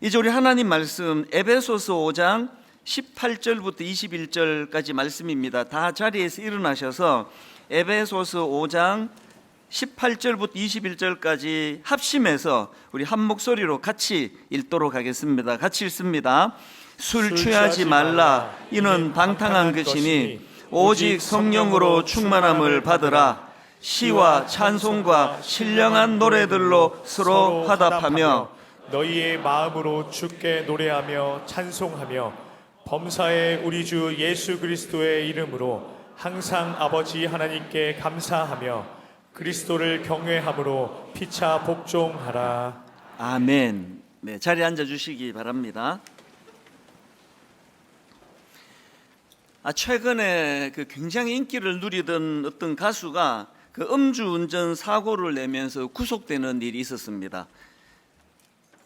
이제 우리 하나님 말씀 에베소서 5장 18절부터 21절까지 말씀입니다. 다 자리에서 일어나셔서 에베소서 5장 18절부터 21절까지 합심해서 우리 한 목소리로 같이 읽도록 하겠습니다. 같이 읽습니다. 술 취하지 말라. 이는 방탕한 것이니 오직 성령으로 충만함을 받으라. 시와 찬송과 신령한 노래들로 서로 화답하며 너희의 마음으로 주께 노래하며 찬송하며 범사의 우리 주 예수 그리스도의 이름으로 항상 아버지 하나님께 감사하며 그리스도를 경외함으로 피차 복종하라. 아멘. 네, 자리에 앉아 주시기 바랍니다. 최근에 굉장히 인기를 누리던 어떤 가수가 음주운전 사고를 내면서 구속되는 일이 있었습니다.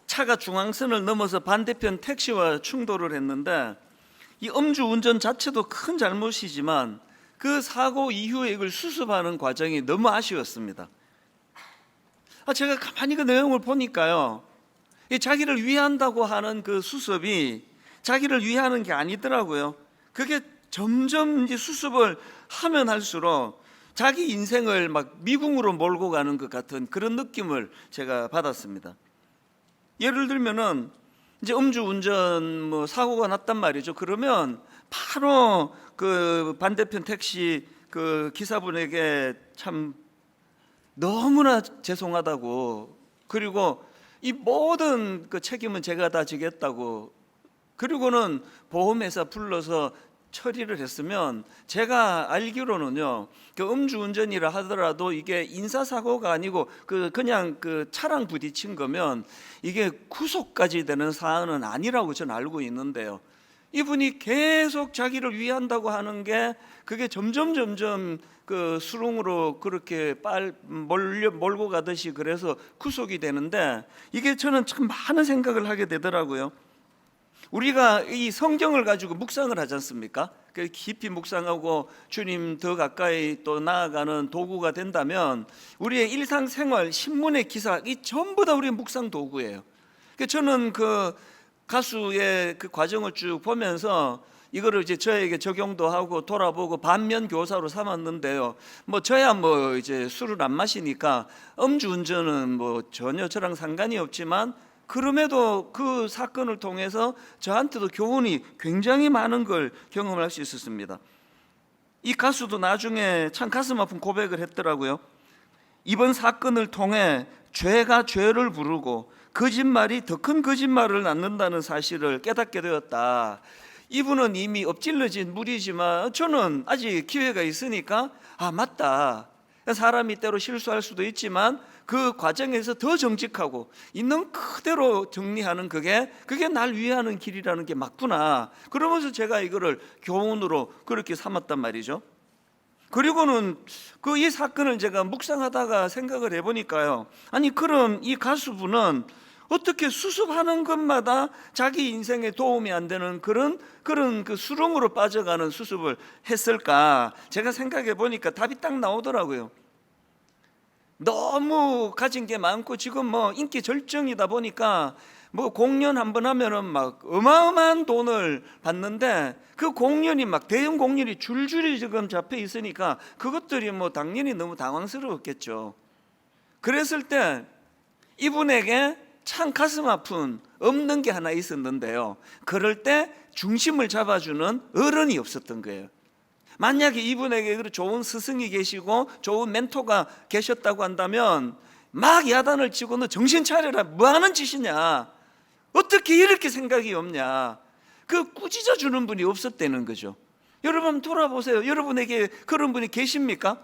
차가 중앙선을 넘어서 반대편 택시와 충돌을 했는데 이 음주운전 자체도 큰 잘못이지만 그 사고 이후에 이걸 수습하는 과정이 너무 아쉬웠습니다. 제가 가만히 그 내용을 보니까요, 이 자기를 위한다고 하는 그 수습이 자기를 위하는 게 아니더라고요. 그게 점점 이제 수습을 하면 할수록 자기 인생을 막 미궁으로 몰고 가는 것 같은 그런 느낌을 제가 받았습니다. 예를 들면은 이제 음주운전 사고가 났단 말이죠. 그러면 바로 그 반대편 택시 그 기사분에게 참 너무나 죄송하다고, 그리고 이 모든 그 책임은 제가 다 지겠다고, 그리고는 보험회사 불러서 처리를 했으면, 제가 알기로는요, 그 음주운전이라 하더라도 이게 인사사고가 아니고 그냥 그 차랑 부딪힌 거면 이게 구속까지 되는 사안은 아니라고 저는 알고 있는데요. 이분이 계속 자기를 위한다고 하는 게 그게 점점 그 수렁으로 그렇게 몰고 가듯이 그래서 구속이 되는데, 이게 저는 참 많은 생각을 하게 되더라고요. 우리가 이 성경을 가지고 묵상을 하지 않습니까? 깊이 묵상하고 주님 더 가까이 또 나아가는 도구가 된다면 우리의 일상생활, 신문의 기사, 이 전부 다 우리의 묵상 도구예요. 저는 그 가수의 그 과정을 쭉 보면서 이거를 이제 저에게 적용도 하고 돌아보고 반면 교사로 삼았는데요. 저야 이제 술을 안 마시니까 음주운전은 전혀 저랑 상관이 없지만, 그럼에도 그 사건을 통해서 저한테도 교훈이 굉장히 많은 걸 경험할 수 있었습니다. 이 가수도 나중에 참 가슴 아픈 고백을 했더라고요. 이번 사건을 통해 죄가 죄를 부르고 거짓말이 더 큰 거짓말을 낳는다는 사실을 깨닫게 되었다. 이분은 이미 엎질러진 물이지만 저는 아직 기회가 있으니까 맞다, 사람이 때로 실수할 수도 있지만 그 과정에서 더 정직하고 있는 그대로 정리하는 그게 날 위하는 길이라는 게 맞구나. 그러면서 제가 이거를 교훈으로 그렇게 삼았단 말이죠. 그리고는 이 사건을 제가 묵상하다가 생각을 해보니까요, 그럼 이 가수분은 어떻게 수습하는 것마다 자기 인생에 도움이 안 되는 그런 그 수렁으로 빠져가는 수습을 했을까? 제가 생각해 보니까 답이 딱 나오더라고요. 너무 가진 게 많고 지금 인기 절정이다 보니까 공연 한번 하면은 막 어마어마한 돈을 받는데, 그 공연이 대형 공연이 줄줄이 지금 잡혀 있으니까 그것들이 당연히 너무 당황스러웠겠죠. 그랬을 때 이분에게 참 가슴 아픈 없는 게 하나 있었는데요, 그럴 때 중심을 잡아주는 어른이 없었던 거예요. 만약에 이분에게 좋은 스승이 계시고 좋은 멘토가 계셨다고 한다면 막 야단을 치고 너 정신 차려라, 뭐하는 짓이냐, 어떻게 이렇게 생각이 없냐, 꾸짖어 주는 분이 없었다는 거죠. 여러분 돌아보세요. 여러분에게 그런 분이 계십니까?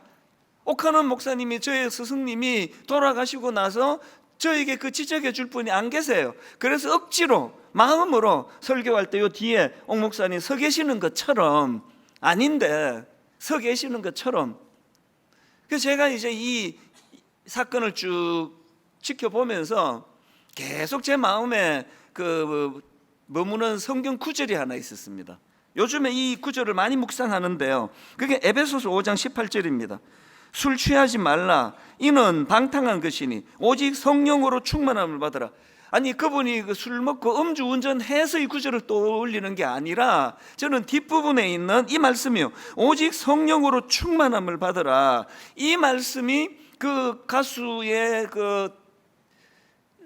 옥하는 목사님이, 저의 스승님이 돌아가시고 나서 저에게 지적해 줄 분이 안 계세요. 그래서 억지로 마음으로 설교할 때 요 뒤에 옥 목사님 서 계시는 것처럼, 아닌데 서 계시는 것처럼. 그래서 제가 이제 이 사건을 쭉 지켜보면서 계속 제 마음에 머무는 성경 구절이 하나 있었습니다. 요즘에 이 구절을 많이 묵상하는데요, 그게 에베소서 5장 18절입니다. 술 취하지 말라. 이는 방탕한 것이니 오직 성령으로 충만함을 받으라. 아니 그분이 그 술 먹고 음주운전해서 이 구절을 떠올리는 게 아니라 저는 뒷부분에 있는 이 말씀이요, 오직 성령으로 충만함을 받으라. 이 말씀이 그 가수의 그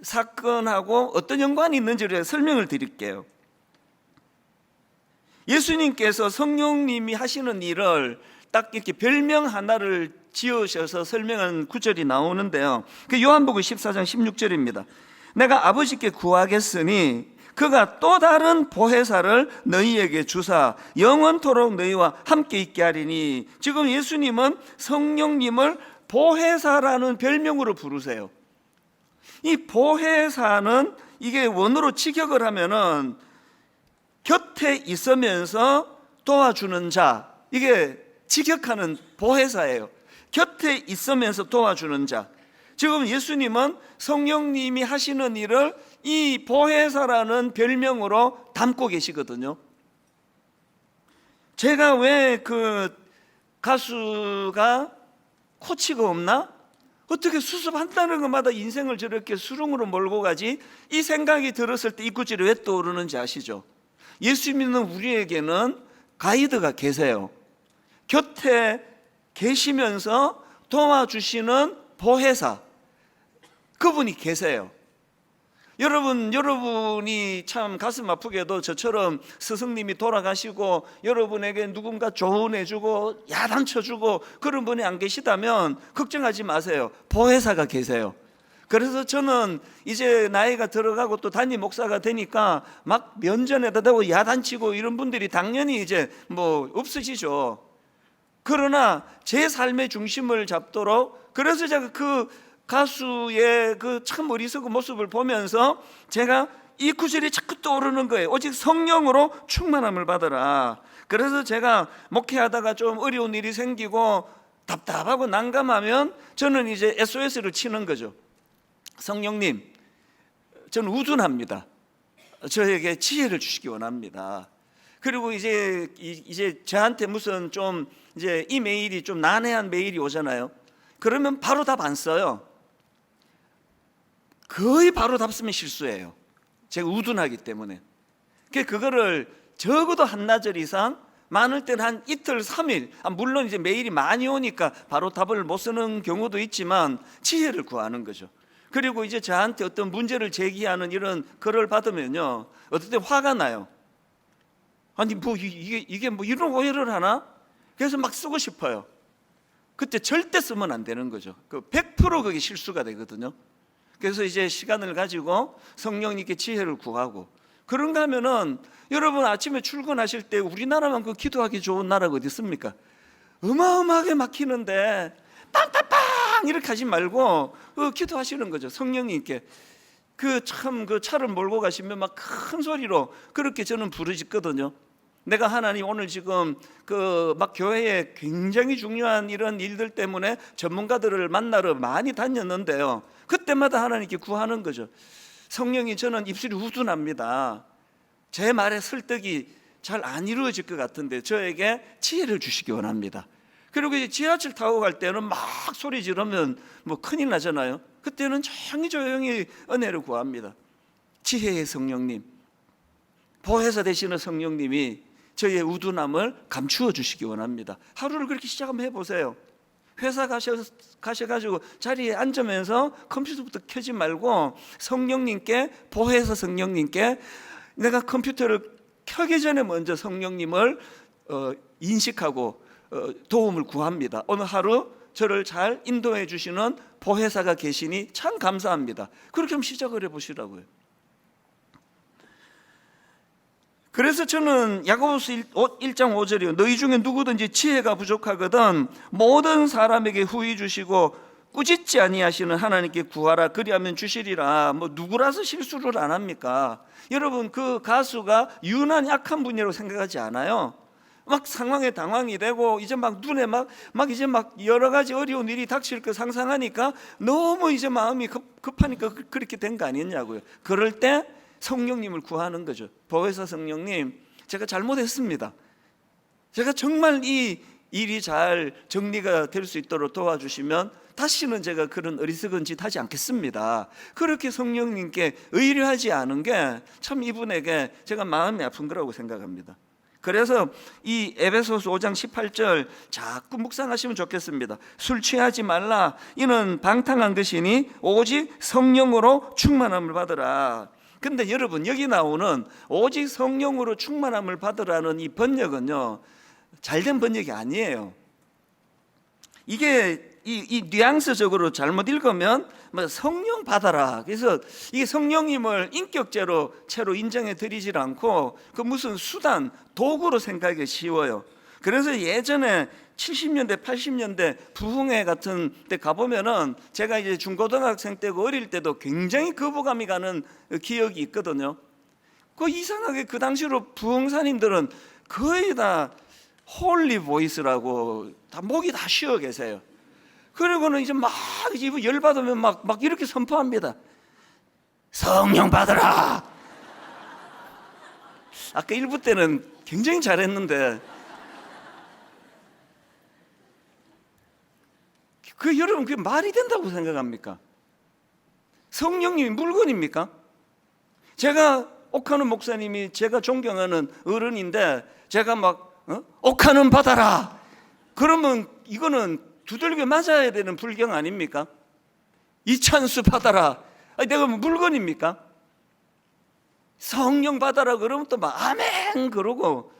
사건하고 어떤 연관이 있는지를 설명을 드릴게요. 예수님께서 성령님이 하시는 일을 딱 이렇게 별명 하나를 지으셔서 설명한 구절이 나오는데요, 그 요한복음 14장 16절입니다. 내가 아버지께 구하겠으니 그가 또 다른 보혜사를 너희에게 주사 영원토록 너희와 함께 있게 하리니. 지금 예수님은 성령님을 보혜사라는 별명으로 부르세요. 이 보혜사는 이게 원어로 직역을 하면은 곁에 있으면서 도와주는 자, 이게 직역하는 보혜사예요. 곁에 있으면서 도와주는 자. 지금 예수님은 성령님이 하시는 일을 이 보혜사라는 별명으로 담고 계시거든요. 제가 왜 그 가수가 코치가 없나? 어떻게 수습한다는 것마다 인생을 저렇게 수렁으로 몰고 가지? 이 생각이 들었을 때 이 구절이 왜 떠오르는지 아시죠? 예수 믿는 우리에게는 가이드가 계세요. 곁에 계시면서 도와주시는 보혜사, 그분이 계세요. 여러분이 참 가슴 아프게도 저처럼 스승님이 돌아가시고 여러분에게 누군가 조언해주고 야단쳐주고 그런 분이 안 계시다면 걱정하지 마세요. 보혜사가 계세요. 그래서 저는 이제 나이가 들어가고 또 담임 목사가 되니까 막 면전에다 대고 야단치고 이런 분들이 당연히 이제 뭐 없으시죠. 그러나 제 삶의 중심을 잡도록, 그래서 제가 그 가수의 그 참 어리석은 모습을 보면서 제가 이 구절이 자꾸 떠오르는 거예요. 오직 성령으로 충만함을 받으라. 그래서 제가 목회하다가 좀 어려운 일이 생기고 답답하고 난감하면 저는 이제 SOS를 치는 거죠. 성령님, 저는 우둔합니다. 저에게 지혜를 주시기 원합니다. 그리고 이제 저한테 무슨 좀 이제 이메일이 좀 난해한 메일이 오잖아요. 그러면 바로 답 안 써요. 거의 바로 답 쓰면 실수해요. 제가 우둔하기 때문에. 그거를 적어도 한나절 이상, 많을 때는 한 이틀, 3일, 물론 이제 메일이 많이 오니까 바로 답을 못 쓰는 경우도 있지만 지혜를 구하는 거죠. 그리고 이제 저한테 어떤 문제를 제기하는 이런 글을 받으면요, 어떨 때 화가 나요. 아니 뭐 이게 뭐 이런 오해를 하나? 그래서 막 쓰고 싶어요. 그때 절대 쓰면 안 되는 거죠. 100% 그게 실수가 되거든요. 그래서 이제 시간을 가지고 성령님께 지혜를 구하고, 그런가 하면은 여러분 아침에 출근하실 때 우리나라만큼 기도하기 좋은 나라가 어디 있습니까? 어마어마하게 막히는데 빵빵빵 이렇게 하지 말고 기도하시는 거죠. 성령님께 그 차를 몰고 가시면 막 큰 소리로 그렇게 저는 부르짖거든요. 내가 하나님 오늘 지금 막 교회에 굉장히 중요한 이런 일들 때문에 전문가들을 만나러 많이 다녔는데요, 그때마다 하나님께 구하는 거죠. 성령이, 저는 입술이 우둔합니다. 제 말에 설득이 잘 안 이루어질 것 같은데 저에게 지혜를 주시기 원합니다. 그리고 이제 지하철 타고 갈 때는 막 소리 지르면 뭐 큰일 나잖아요. 그때는 조용히 은혜를 구합니다. 지혜의 성령님, 보혜사 되시는 성령님이 저의 우둔함을 감추어 주시기 원합니다. 하루를 그렇게 시작 한번 해보세요. 회사 가셔가지고 자리에 앉으면서 컴퓨터부터 켜지 말고 성령님께, 보혜사 성령님께, 내가 컴퓨터를 켜기 전에 먼저 성령님을 인식하고 도움을 구합니다. 오늘 하루 저를 잘 인도해 주시는 보혜사가 계시니 참 감사합니다. 그렇게 한번 시작을 해보시라고요. 그래서 저는 야고보서 1장 5절이요, 너희 중에 누구든지 지혜가 부족하거든 모든 사람에게 후히 주시고 꾸짖지 아니하시는 하나님께 구하라 그리하면 주시리라. 뭐 누구라서 실수를 안 합니까? 여러분, 그 가수가 유난히 악한 분이라고 생각하지 않아요. 막 상황에 당황이 되고 이제 막 눈에 막 이제 막 여러 가지 어려운 일이 닥칠 거 상상하니까 너무 이제 마음이 급하니까 그렇게 된 거 아니냐고요. 그럴 때 성령님을 구하는 거죠. 보혜사 성령님, 제가 잘못했습니다. 제가 정말 이 일이 잘 정리가 될 수 있도록 도와주시면 다시는 제가 그런 어리석은 짓 하지 않겠습니다. 그렇게 성령님께 의뢰하지 않은 게 참 이분에게 제가 마음이 아픈 거라고 생각합니다. 그래서 이 에베소서 5장 18절 자꾸 묵상하시면 좋겠습니다. 술 취하지 말라. 이는 방탕한 것이니 오직 성령으로 충만함을 받으라. 근데 여러분, 여기 나오는 오직 성령으로 충만함을 받으라는 이 번역은요, 잘된 번역이 아니에요. 이게 이 뉘앙스적으로 잘못 읽으면 성령 받아라. 그래서 이게 성령님을 인격제로 채로 인정해 드리질 않고 그 무슨 수단, 도구로 생각하기 쉬워요. 그래서 예전에 70년대, 80년대 부흥회 같은 데 가보면은 제가 이제 중고등학생 때고 어릴 때도 굉장히 거부감이 가는 기억이 있거든요. 그 이상하게 그 당시로 부흥사님들은 거의 다 홀리 보이스라고 다 목이 다 쉬어 계세요. 그리고는 이제 막 열받으면 막 이렇게 선포합니다. 성령 받으라. 아까 1부 때는 굉장히 잘했는데 여러분, 그게 말이 된다고 생각합니까? 성령님이 물건입니까? 제가 옥하는 목사님이 제가 존경하는 어른인데 제가 옥하는 받아라 그러면 이거는 두들겨 맞아야 되는 불경 아닙니까? 이찬수 받아라. 내가 물건입니까? 성령 받아라 그러면 또 아멘 그러고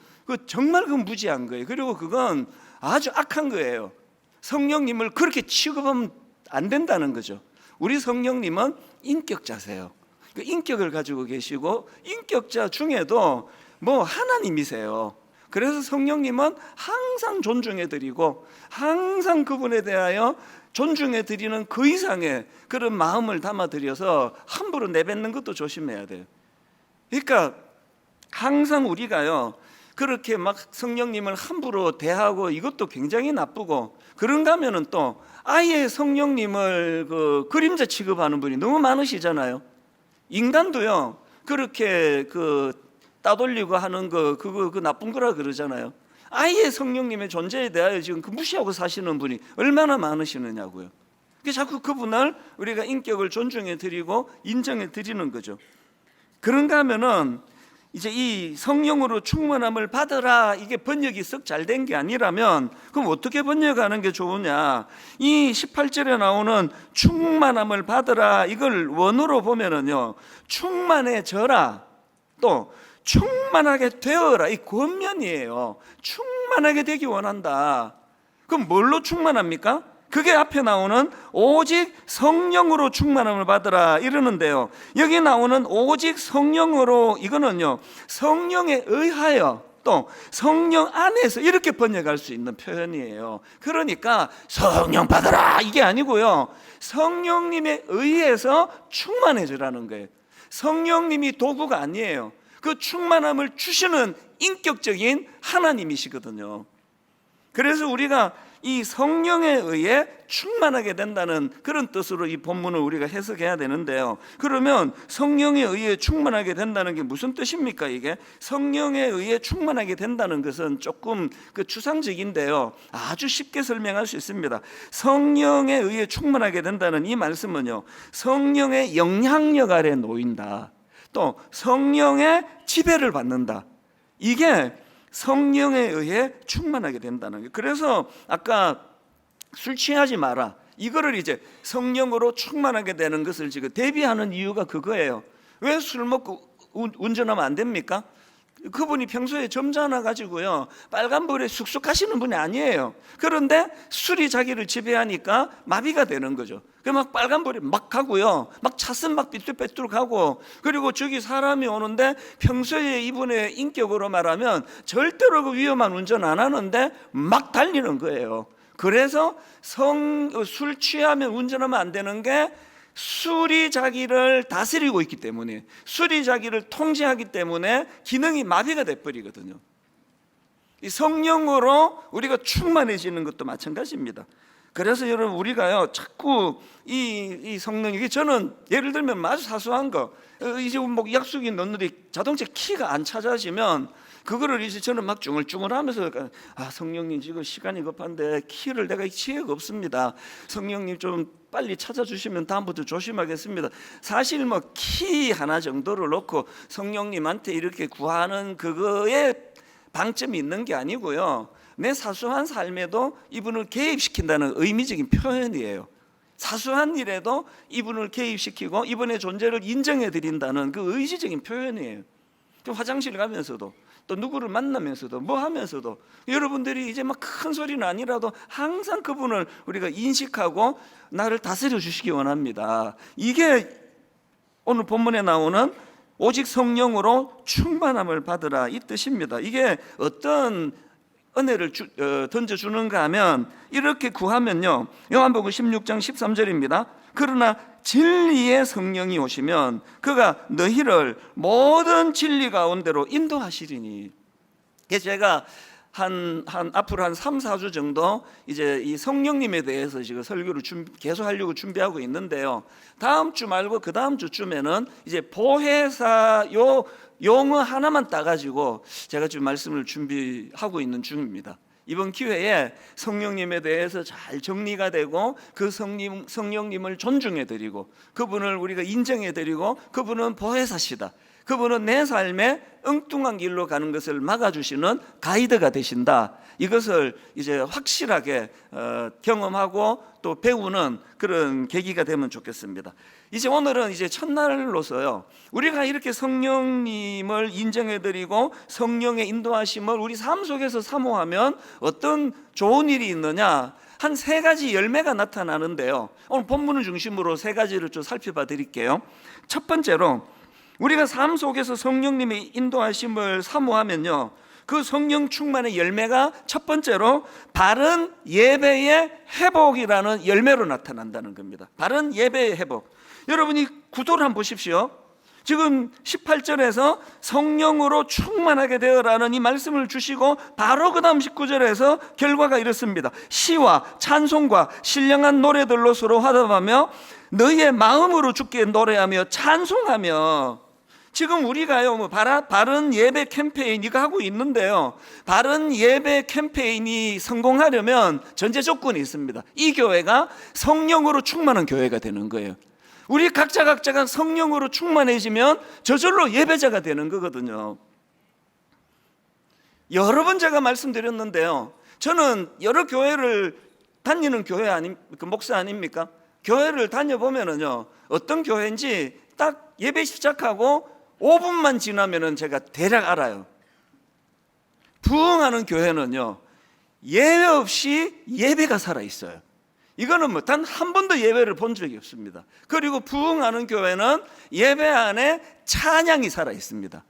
정말 그건 무지한 거예요. 그리고 그건 아주 악한 거예요. 성령님을 그렇게 취급하면 안 된다는 거죠. 우리 성령님은 인격자세요. 그 인격을 가지고 계시고 인격자 중에도 하나님이세요. 그래서 성령님은 항상 존중해드리고 항상 그분에 대하여 존중해드리는 그 이상의 그런 마음을 담아드려서 함부로 내뱉는 것도 조심해야 돼요. 그러니까 항상 우리가요 그렇게 성령님을 함부로 대하고 이것도 굉장히 나쁘고, 그런가 하면은 또 아예 성령님을 그림자 취급하는 분이 너무 많으시잖아요. 인간도요 그렇게 따돌리고 하는 그거 나쁜 거라 그러잖아요. 아예 성령님의 존재에 대하여 지금 무시하고 사시는 분이 얼마나 많으시느냐고요. 자꾸 그분을 우리가 인격을 존중해 드리고 인정해 드리는 거죠. 그런가 하면은 이제 이 성령으로 충만함을 받으라, 이게 번역이 썩 잘 된 게 아니라면 그럼 어떻게 번역하는 게 좋으냐? 이 18절에 나오는 충만함을 받으라, 이걸 원어로 보면은요 충만해져라, 또 충만하게 되어라, 이 권면이에요. 충만하게 되기 원한다. 그럼 뭘로 충만합니까? 그게 앞에 나오는 오직 성령으로 충만함을 받으라 이러는데요, 여기 나오는 오직 성령으로, 이거는요 성령에 의하여 또 성령 안에서 이렇게 번역할 수 있는 표현이에요. 그러니까 성령 받으라 이게 아니고요, 성령님에 의해서 충만해지라는 거예요. 성령님이 도구가 아니에요. 그 충만함을 주시는 인격적인 하나님이시거든요. 그래서 우리가 이 성령에 의해 충만하게 된다는 그런 뜻으로 이 본문을 우리가 해석해야 되는데요, 그러면 성령에 의해 충만하게 된다는 게 무슨 뜻입니까? 이게 성령에 의해 충만하게 된다는 것은 조금 추상적인데요, 아주 쉽게 설명할 수 있습니다. 성령에 의해 충만하게 된다는 이 말씀은요, 성령의 영향력 아래 놓인다, 또 성령의 지배를 받는다, 이게 성령에 의해 충만하게 된다는 거예요. 그래서 아까 술 취하지 마라, 이거를 이제 성령으로 충만하게 되는 것을 지금 대비하는 이유가 그거예요. 왜 술 먹고 운전하면 안 됩니까? 그분이 평소에 점잖아 가지고요 빨간불에 쑥쑥 가시는 분이 아니에요. 그런데 술이 자기를 지배하니까 마비가 되는 거죠. 막 빨간불에 막 가고요, 막 차선 막 삐뚤빼뚤 가고, 그리고 저기 사람이 오는데 평소에 이분의 인격으로 말하면 절대로 그 위험한 운전 안 하는데 막 달리는 거예요. 그래서 술 취하면 운전하면 안 되는 게 술이 자기를 다스리고 있기 때문에, 술이 자기를 통제하기 때문에 기능이 마비가 돼버리거든요. 이 성령으로 우리가 충만해지는 것도 마찬가지입니다. 그래서 여러분 우리가요 자꾸 이 성령, 이게 저는 예를 들면 아주 사소한 거, 이제 뭐 약속이 넣는데 자동차 키가 안 찾아지면 그거를 이제 저는 막 쭝얼쭝얼하면서 성령님 지금 시간이 급한데 키를 내가 지혜가 없습니다. 성령님 좀 빨리 찾아주시면 다음부터 조심하겠습니다. 사실 뭐 키 하나 정도를 놓고 성령님한테 이렇게 구하는 그거에 방점이 있는 게 아니고요. 내 사소한 삶에도 이분을 개입시킨다는 의미적인 표현이에요. 사소한 일에도 이분을 개입시키고 이분의 존재를 인정해 드린다는 그 의지적인 표현이에요. 화장실 가면서도 또 누구를 만나면서도 뭐 하면서도 여러분들이 이제 막 큰 소리는 아니라도 항상 그분을 우리가 인식하고 나를 다스려 주시기 원합니다. 이게 오늘 본문에 나오는 오직 성령으로 충만함을 받으라 이 뜻입니다. 이게 어떤 은혜를 던져주는가 하면 이렇게 구하면요, 요한복음 16장 13절입니다. 그러나 진리의 성령이 오시면 그가 너희를 모든 진리 가운데로 인도하시리니. 그래서 제가 앞으로 한 3, 4주 정도 이제 이 성령님에 대해서 지금 설교를 계속 하려고 준비하고 있는데요. 다음 주 말고 그 다음 주쯤에는 이제 보혜사 용어 하나만 따가지고 제가 지금 말씀을 준비하고 있는 중입니다. 이번 기회에 성령님에 대해서 잘 정리가 되고 그 성령님을 존중해드리고 그분을 우리가 인정해드리고 그분은 보혜사시다, 그분은 내 삶에 엉뚱한 길로 가는 것을 막아주시는 가이드가 되신다, 이것을 이제 확실하게 경험하고 또 배우는 그런 계기가 되면 좋겠습니다. 이제 오늘은 이제 첫날로서요, 우리가 이렇게 성령님을 인정해드리고 성령의 인도하심을 우리 삶 속에서 사모하면 어떤 좋은 일이 있느냐, 한 3가지 열매가 나타나는데요. 오늘 본문을 중심으로 3가지를 좀 살펴봐 드릴게요. 첫 번째로 우리가 삶 속에서 성령님의 인도하심을 사모하면요, 그 성령 충만의 열매가 첫 번째로 바른 예배의 회복이라는 열매로 나타난다는 겁니다. 바른 예배의 회복. 여러분이 구도를 한번 보십시오. 지금 18절에서 성령으로 충만하게 되어라는 이 말씀을 주시고 바로 그 다음 19절에서 결과가 이렇습니다. 시와 찬송과 신령한 노래들로 서로 화답하며 너희의 마음으로 주께 노래하며 찬송하며. 지금 우리가요, 바른 예배 캠페인 이거 하고 있는데요, 바른 예배 캠페인이 성공하려면 전제 조건이 있습니다. 이 교회가 성령으로 충만한 교회가 되는 거예요. 우리 각자가 성령으로 충만해지면 저절로 예배자가 되는 거거든요. 여러 번 제가 말씀드렸는데요, 저는 여러 교회를 다니는 목사 아닙니까? 교회를 다녀보면은요, 어떤 교회인지 딱 예배 시작하고 5분만 지나면은 제가 대략 알아요. 부흥하는 교회는요, 예외 없이 예배가 살아있어요. 이거는 뭐 단 한 번도 예배를 본 적이 없습니다. 그리고 부흥하는 교회는 예배 안에 찬양이 살아있습니다.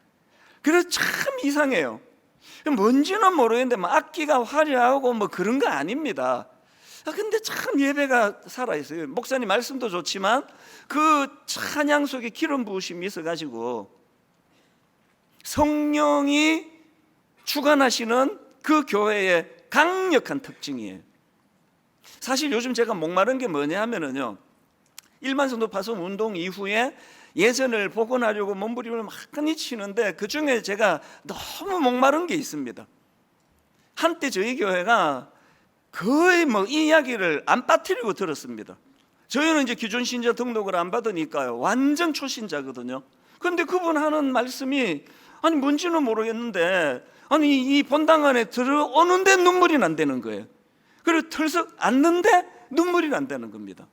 그래서 참 이상해요. 뭔지는 모르겠는데 뭐 악기가 화려하고 뭐 그런 거 아닙니다. 근데 참 예배가 살아있어요. 목사님 말씀도 좋지만 그 찬양 속에 기름 부으심이 있어가지고 성령이 주관하시는 그 교회의 강력한 특징이에요. 사실 요즘 제가 목마른 게 뭐냐 하면은요, 일만성도 파송 운동 이후에 예전을 복원하려고 몸부림을 많이 치는데 그 중에 제가 너무 목마른 게 있습니다. 한때 저희 교회가 거의 뭐 이 이야기를 안 빠뜨리고 들었습니다. 저희는 이제 기존 신자 등록을 안 받으니까요, 완전 초신자거든요. 그런데 그분 하는 말씀이 아니 뭔지는 모르겠는데 아니 이 본당 안에 들어오는데 눈물이 난다는 거예요. 그리고 털썩 앉는데 눈물이 난다는 겁니다.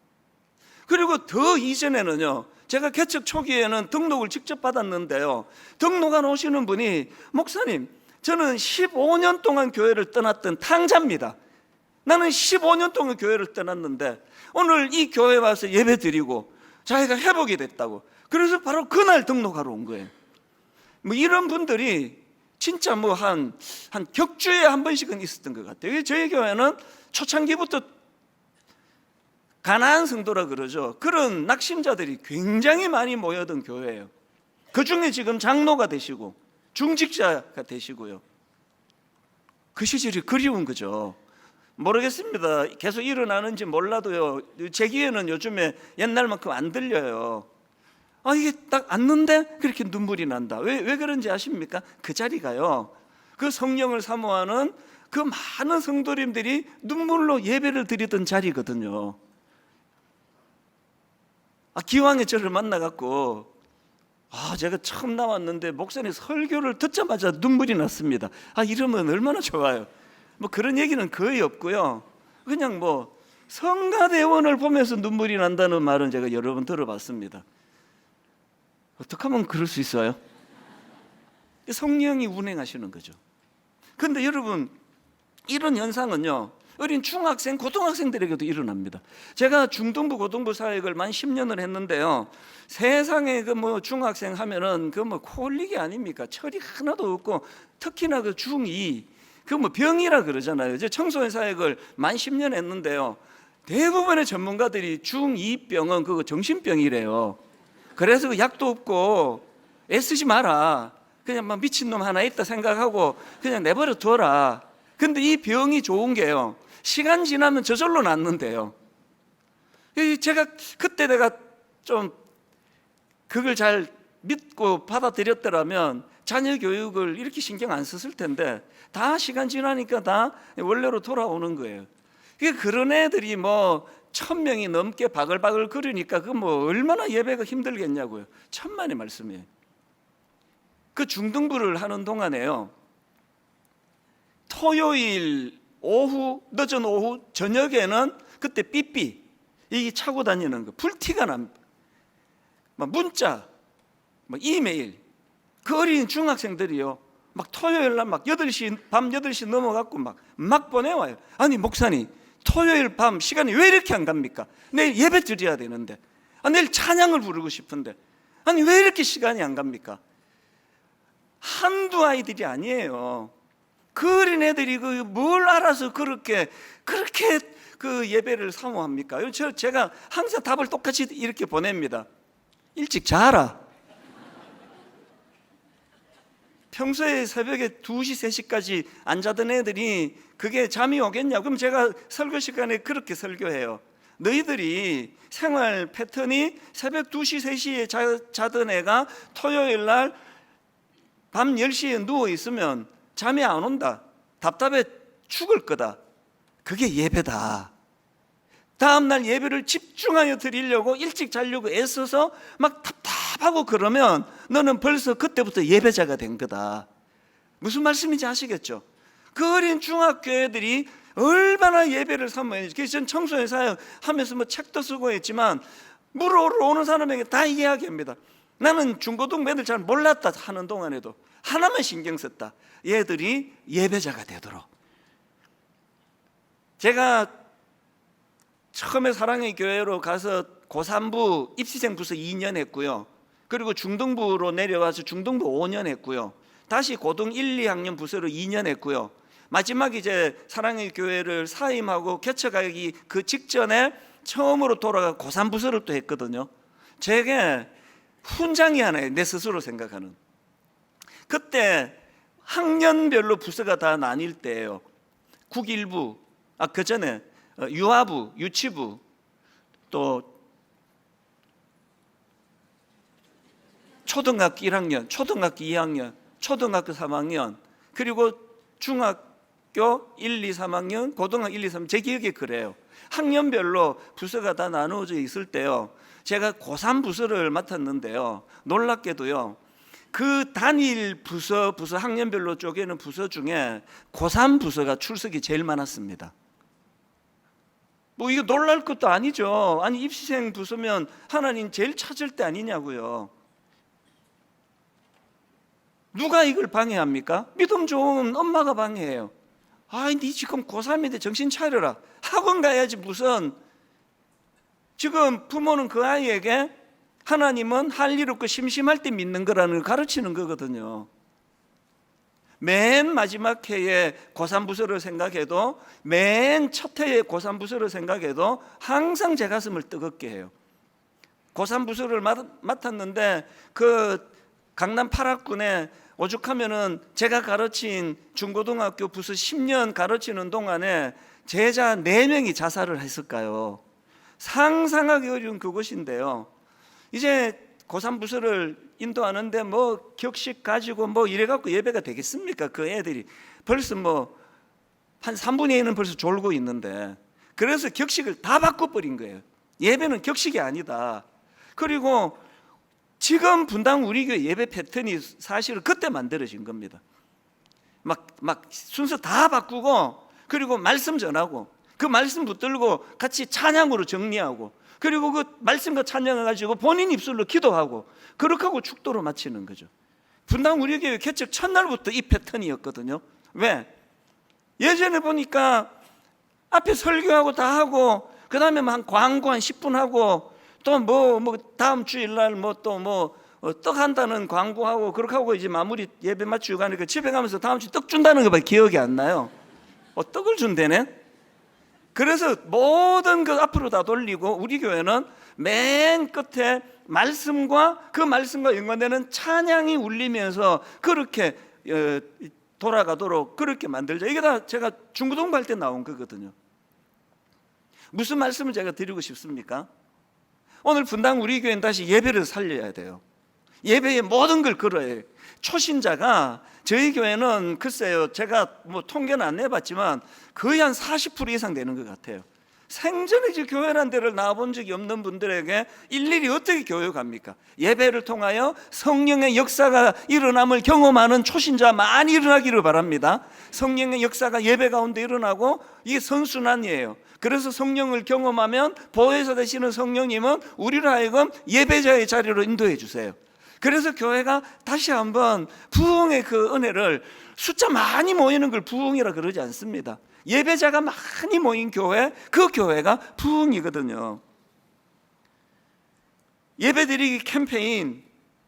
그리고 더 이전에는요, 제가 개척 초기에는 등록을 직접 받았는데요, 등록안 오시는 분이 목사님, 저는 15년 동안 교회를 떠났던 탕자입니다. 나는 15년 동안 교회를 떠났는데 오늘 이 교회에 와서 예배 드리고 자기가 회복이 됐다고, 그래서 바로 그날 등록하러 온 거예요. 뭐 이런 분들이 진짜 뭐 한 격주에 한 번씩은 있었던 것 같아요. 저희 교회는 초창기부터 가나안 성도라 그러죠. 그런 낙심자들이 굉장히 많이 모여든 교회예요. 그 중에 지금 장로가 되시고 중직자가 되시고요. 그 시절이 그리운 거죠. 모르겠습니다. 계속 일어나는지 몰라도요. 제 귀에는 요즘에 옛날만큼 안 들려요. 이게 딱 앉는데 그렇게 눈물이 난다. 왜 그런지 아십니까? 그 자리가요, 그 성령을 사모하는 그 많은 성도님들이 눈물로 예배를 드리던 자리거든요. 기왕에 저를 만나갖고 제가 처음 나왔는데 목사님 설교를 듣자마자 눈물이 났습니다. 이러면 얼마나 좋아요. 뭐 그런 얘기는 거의 없고요. 그냥 뭐 성가대원을 보면서 눈물이 난다는 말은 제가 여러 번 들어봤습니다. 어떻게 하면 그럴 수 있어요? 성령이 운행하시는 거죠. 그런데 여러분, 이런 현상은요, 어린 중학생, 고등학생들에게도 일어납니다. 제가 중등부, 고등부 사역을 만 10년을 했는데요, 세상에 중학생 하면은 코 흘리기 아닙니까? 철이 하나도 없고, 특히나 중2, 병이라 그러잖아요. 이제 청소년 사역을 만 10년 했는데요, 대부분의 전문가들이 중2병은 그거 정신병이래요. 그래서 약도 없고 애쓰지 마라, 그냥 막 미친놈 하나 있다 생각하고 그냥 내버려 둬라. 근데 이 병이 좋은 게요, 시간 지나면 저절로 낫는데요. 제가 그때 내가 좀 그걸 잘 믿고 받아들였더라면 자녀 교육을 이렇게 신경 안 썼을 텐데, 다 시간 지나니까 다 원래로 돌아오는 거예요. 그런 애들이 1000명이 넘게 바글바글 거리니까 얼마나 예배가 힘들겠냐고요. 천만의 말씀이에요. 그 중등부를 하는 동안에요, 토요일 오후, 늦은 오후, 저녁에는 그때 삐삐 이게 차고 다니는 거 불티가 납니다. 문자, 이메일, 그 어린 중학생들이요, 토요일 날 8시, 밤 8시 넘어갖고 막 보내와요. 아니 목사님, 토요일 밤 시간이 왜 이렇게 안 갑니까? 내일 예배 드려야 되는데, 내일 찬양을 부르고 싶은데, 아니 왜 이렇게 시간이 안 갑니까? 한두 아이들이 아니에요. 그 어린 애들이 뭘 알아서 그렇게 그 예배를 사모합니까? 제가 항상 답을 똑같이 이렇게 보냅니다. 일찍 자라. 평소에 새벽에 2시, 3시까지 안 자던 애들이 그게 잠이 오겠냐? 그럼 제가 설교 시간에 그렇게 설교해요. 너희들이 생활 패턴이 새벽 2시, 3시에 자던 애가 토요일 날 밤 10시에 누워 있으면 잠이 안 온다, 답답해 죽을 거다. 그게 예배다. 다음날 예배를 집중하여 드리려고 일찍 자려고 애써서 답답하고 그러면 너는 벌써 그때부터 예배자가 된 거다. 무슨 말씀인지 아시겠죠? 그 어린 중학교 애들이 얼마나 예배를 사모했는지. 그래서 전 청소년 사역 하면서 책도 쓰고 했지만 물어오러 오는 사람에게 다 이야기합니다. 나는 중고등부 애들 잘 몰랐다 하는 동안에도 하나만 신경 썼다. 얘들이 예배자가 되도록. 제가 처음에 사랑의 교회로 가서 고3부 입시생 부서 2년 했고요. 그리고 중등부로 내려와서 중등부 5년 했고요. 다시 고등 1, 2학년 부서로 2년 했고요. 마지막 이제 사랑의 교회를 사임하고 개척하기 그 직전에 처음으로 돌아가 고3 부서를 또 했거든요. 제게 훈장이 하나예요, 내 스스로 생각하는. 그때 학년별로 부서가 다 나뉠 때예요. 국일부, 그 전에 유아부, 유치부, 또 초등학교 1학년, 초등학교 2학년, 초등학교 3학년, 그리고 중학교 1, 2, 3학년, 고등학교 1, 2, 3학년, 제 기억에 그래요. 학년별로 부서가 다 나누어져 있을 때요, 제가 고3 부서를 맡았는데요, 놀랍게도요, 그 단일 부서 학년별로 쪼개는 부서 중에 고3 부서가 출석이 제일 많았습니다. 이거 놀랄 것도 아니죠. 아니 입시생 부서면 하나님 제일 찾을 때 아니냐고요. 누가 이걸 방해합니까? 믿음 좋은 엄마가 방해해요. 네 지금 고3인데 정신 차려라. 학원 가야지 무슨. 지금 부모는 그 아이에게 하나님은 할 일 없고 심심할 때 믿는 거라는 걸 가르치는 거거든요. 맨 마지막 해에 고3 부서를 생각해도, 맨 첫 해에 고3 부서를 생각해도 항상 제 가슴을 뜨겁게 해요. 고3 부서를 맡았는데 그 강남 8학군에 오죽하면은 제가 가르친 중고등학교 부서 10년 가르치는 동안에 제자 4명이 자살을 했을까요? 상상하기 어려운 그것인데요. 이제 고3 부서를 인도하는데 뭐 격식 가지고 뭐 이래갖고 예배가 되겠습니까? 그 애들이 벌써 뭐 한 3분의 1은 벌써 졸고 있는데, 그래서 격식을 다 바꿔버린 거예요. 예배는 격식이 아니다. 그리고 지금 분당 우리교회 예배 패턴이 사실은 그때 만들어진 겁니다. 막 순서 다 바꾸고, 그리고 말씀 전하고, 그 말씀 붙들고 같이 찬양으로 정리하고, 그리고 그 말씀과 찬양을 가지고 본인 입술로 기도하고, 그렇게 하고 축도로 마치는 거죠. 분당 우리교회 개척 첫날부터 이 패턴이었거든요. 왜? 예전에 보니까 앞에 설교하고 다 하고, 그 다음에 한 광고 한 10분 하고, 또 뭐 다음 주일날 떡 한다는 광고하고, 그렇게 하고 이제 마무리 예배 마치고 가니까 집에 가면서 다음 주 떡 준다는 거밖에 기억이 안 나요. 떡을 준대네. 그래서 모든 것 앞으로 다 돌리고, 우리 교회는 맨 끝에 말씀과 그 말씀과 연관되는 찬양이 울리면서 그렇게 돌아가도록 그렇게 만들자. 이게 다 제가 중고등부 할 때 나온 거거든요. 무슨 말씀을 제가 드리고 싶습니까? 오늘 분당 우리 교회는 다시 예배를 살려야 돼요. 예배의 모든 걸 걸어야 해요. 초신자가 저희 교회는 글쎄요, 제가 뭐 통계는 안 내봤지만 거의 한 40% 이상 되는 것 같아요. 생전에 이제 교회라는 데를 나와본 적이 없는 분들에게 일일이 어떻게 교육합니까? 예배를 통하여 성령의 역사가 일어남을 경험하는 초신자 많이 일어나기를 바랍니다. 성령의 역사가 예배 가운데 일어나고, 이게 선순환이에요. 그래서 성령을 경험하면 보혜사 되시는 성령님은 우리를 하여금 예배자의 자리로 인도해 주세요. 그래서 교회가 다시 한번 부흥의 그 은혜를, 숫자 많이 모이는 걸 부흥이라 그러지 않습니다. 예배자가 많이 모인 교회, 그 교회가 부흥이거든요. 예배드리기 캠페인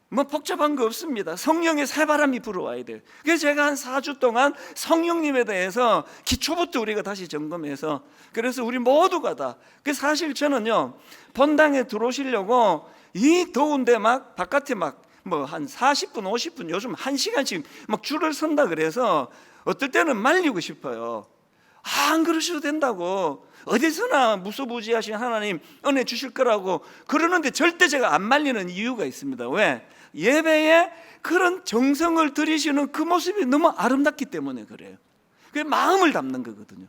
뭐 복잡한 거 없습니다. 성령의 새바람이 불어와야 돼요. 그래서 제가 한 4주 동안 성령님에 대해서 기초부터 우리가 다시 점검해서, 그래서 우리 모두가 다, 사실 저는요, 본당에 들어오시려고 이 더운데 막 바깥에 막 뭐 한 40분 50분 요즘 1시간씩 막 줄을 선다 그래서 어떨 때는 말리고 싶어요. 안 그러셔도 된다고, 어디서나 무소부지하신 하나님 은혜 주실 거라고 그러는데 절대 제가 안 말리는 이유가 있습니다. 왜? 예배에 그런 정성을 들이시는 그 모습이 너무 아름답기 때문에 그래요. 그게 마음을 담는 거거든요.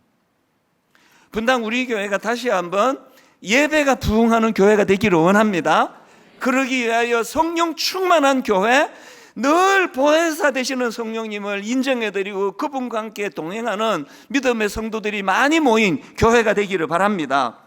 분당 우리 교회가 다시 한번 예배가 부흥하는 교회가 되기를 원합니다. 그러기 위하여 성령 충만한 교회, 늘 보혜사 되시는 성령님을 인정해드리고 그분과 함께 동행하는 믿음의 성도들이 많이 모인 교회가 되기를 바랍니다.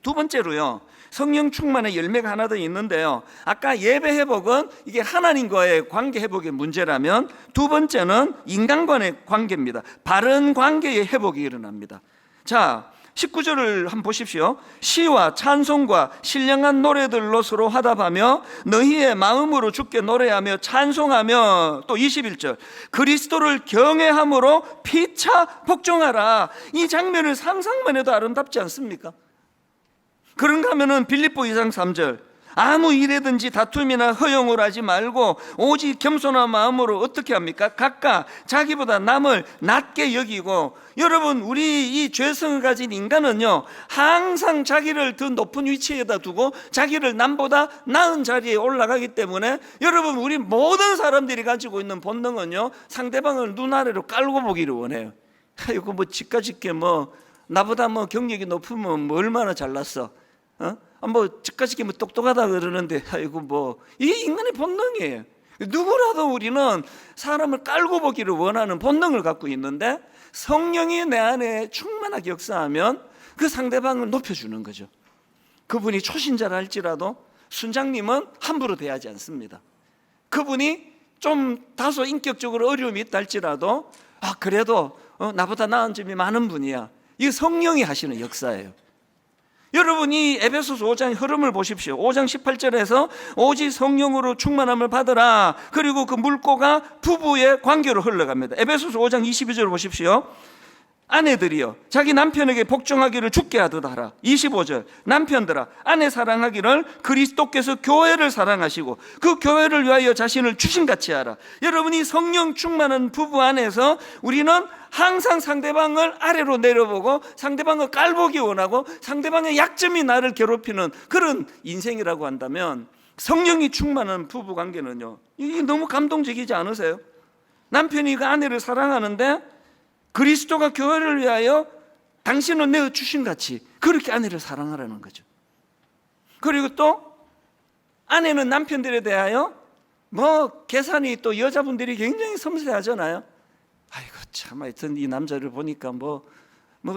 두 번째로요, 성령 충만의 열매가 하나 더 있는데요, 아까 예배 회복은 이게 하나님과의 관계 회복의 문제라면, 두 번째는 인간 간의 관계입니다. 바른 관계의 회복이 일어납니다. 자, 19절을 한번 보십시오. 시와 찬송과 신령한 노래들로 서로 화답하며 너희의 마음으로 주께 노래하며 찬송하며, 또 21절 그리스도를 경외함으로 피차 복종하라. 이 장면을 상상만 해도 아름답지 않습니까? 그런가 하면은 빌립보 2장 3절 아무 일에든지 다툼이나 허용을 하지 말고 오직 겸손한 마음으로 어떻게 합니까? 각각 자기보다 남을 낮게 여기고. 여러분, 우리 이 죄성을 가진 인간은요, 항상 자기를 더 높은 위치에다 두고 자기를 남보다 나은 자리에 올라가기 때문에, 여러분, 우리 모든 사람들이 가지고 있는 본능은요, 상대방을 눈 아래로 깔고 보기를 원해요. 아이고 뭐 집까짓게 뭐 나보다 뭐 경력이 높으면 뭐 얼마나 잘났어, 뭐 집까짓게 뭐 똑똑하다 그러는데, 아이고 뭐, 이게 인간의 본능이에요. 누구라도 우리는 사람을 깔고 보기를 원하는 본능을 갖고 있는데, 성령이 내 안에 충만하게 역사하면 그 상대방을 높여주는 거죠. 그분이 초신자라 할지라도 순장님은 함부로 대하지 않습니다. 그분이 좀 다소 인격적으로 어려움이 있다 할지라도, 그래도 나보다 나은 점이 많은 분이야. 이게 성령이 하시는 역사예요. 여러분이 에베소서 5장 흐름을 보십시오. 5장 18절에서 오직 성령으로 충만함을 받으라. 그리고 그 물꼬가 부부의 관계로 흘러갑니다. 에베소서 5장 22절 보십시오. 아내들이여 자기 남편에게 복종하기를 주께 하듯 하라. 25절 남편들아 아내 사랑하기를 그리스도께서 교회를 사랑하시고 그 교회를 위하여 자신을 주신같이 하라. 여러분이 성령 충만한 부부 안에서 우리는 항상 상대방을 아래로 내려보고 상대방을 깔보기 원하고 상대방의 약점이 나를 괴롭히는 그런 인생이라고 한다면 성령이 충만한 부부 관계는요, 이게 너무 감동적이지 않으세요? 남편이 그 아내를 사랑하는데 그리스도가 교회를 위하여 당신은 내어 주신 같이 그렇게 아내를 사랑하라는 거죠. 그리고 또 아내는 남편들에 대하여 계산이 또 여자분들이 굉장히 섬세하잖아요. 아이고 참 하여튼 이 남자를 보니까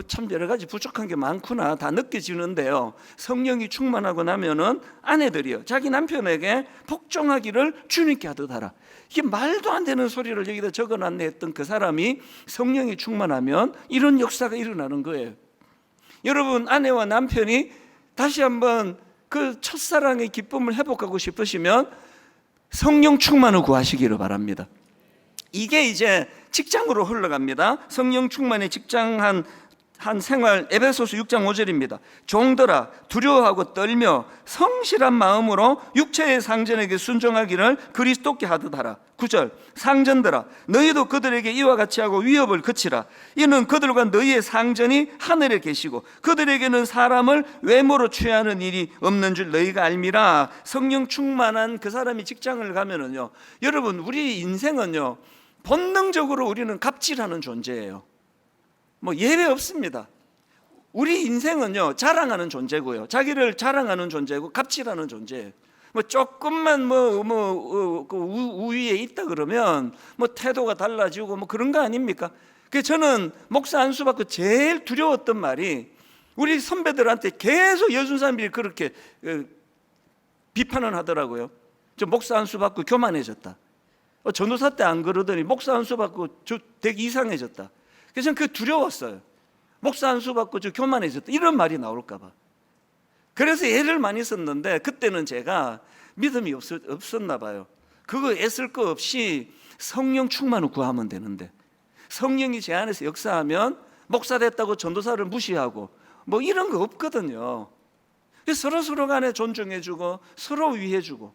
참 여러 가지 부족한 게 많구나 다 느껴지는데요, 성령이 충만하고 나면은 아내들이요 자기 남편에게 복종하기를 주님께 하듯 하라. 이게 말도 안 되는 소리를 여기다 적어놨네 했던 그 사람이 성령이 충만하면 이런 역사가 일어나는 거예요. 여러분 아내와 남편이 다시 한번 그 첫사랑의 기쁨을 회복하고 싶으시면 성령 충만을 구하시기를 바랍니다. 이게 이제 직장으로 흘러갑니다. 성령 충만의 직장 한 생활, 에베소서 6장 5절입니다. 종들아 두려워하고 떨며 성실한 마음으로 육체의 상전에게 순종하기를 그리스도께 하듯 하라. 9절 상전들아 너희도 그들에게 이와 같이 하고 위협을 그치라. 이는 그들과 너희의 상전이 하늘에 계시고 그들에게는 사람을 외모로 취하는 일이 없는 줄 너희가 알미라. 성령 충만한 그 사람이 직장을 가면은요, 여러분 우리 인생은요 본능적으로 우리는 갑질하는 존재예요. 예외 없습니다. 우리 인생은요 자랑하는 존재고요, 자기를 자랑하는 존재고 갑질하는 존재예요. 조금만 그 우위에 있다 그러면 태도가 달라지고 그런 거 아닙니까? 그래서 저는 목사 안수 받고 제일 두려웠던 말이 우리 선배들한테 계속 여순 사람들이 그렇게 비판을 하더라고요. 저 목사 안수 받고 교만해졌다. 전도사 때 안 그러더니 목사 안수 받고 저 되게 이상해졌다. 그래서 저는 그게 두려웠어요. 목사 안수 받고 저 교만해졌다 이런 말이 나올까 봐. 그래서 애를 많이 썼는데 그때는 제가 믿음이 없었나 봐요. 그거 애쓸 거 없이 성령 충만을 구하면 되는데 성령이 제 안에서 역사하면 목사 됐다고 전도사를 무시하고 이런 거 없거든요. 그래서 서로 간에 존중해주고 서로 위해주고,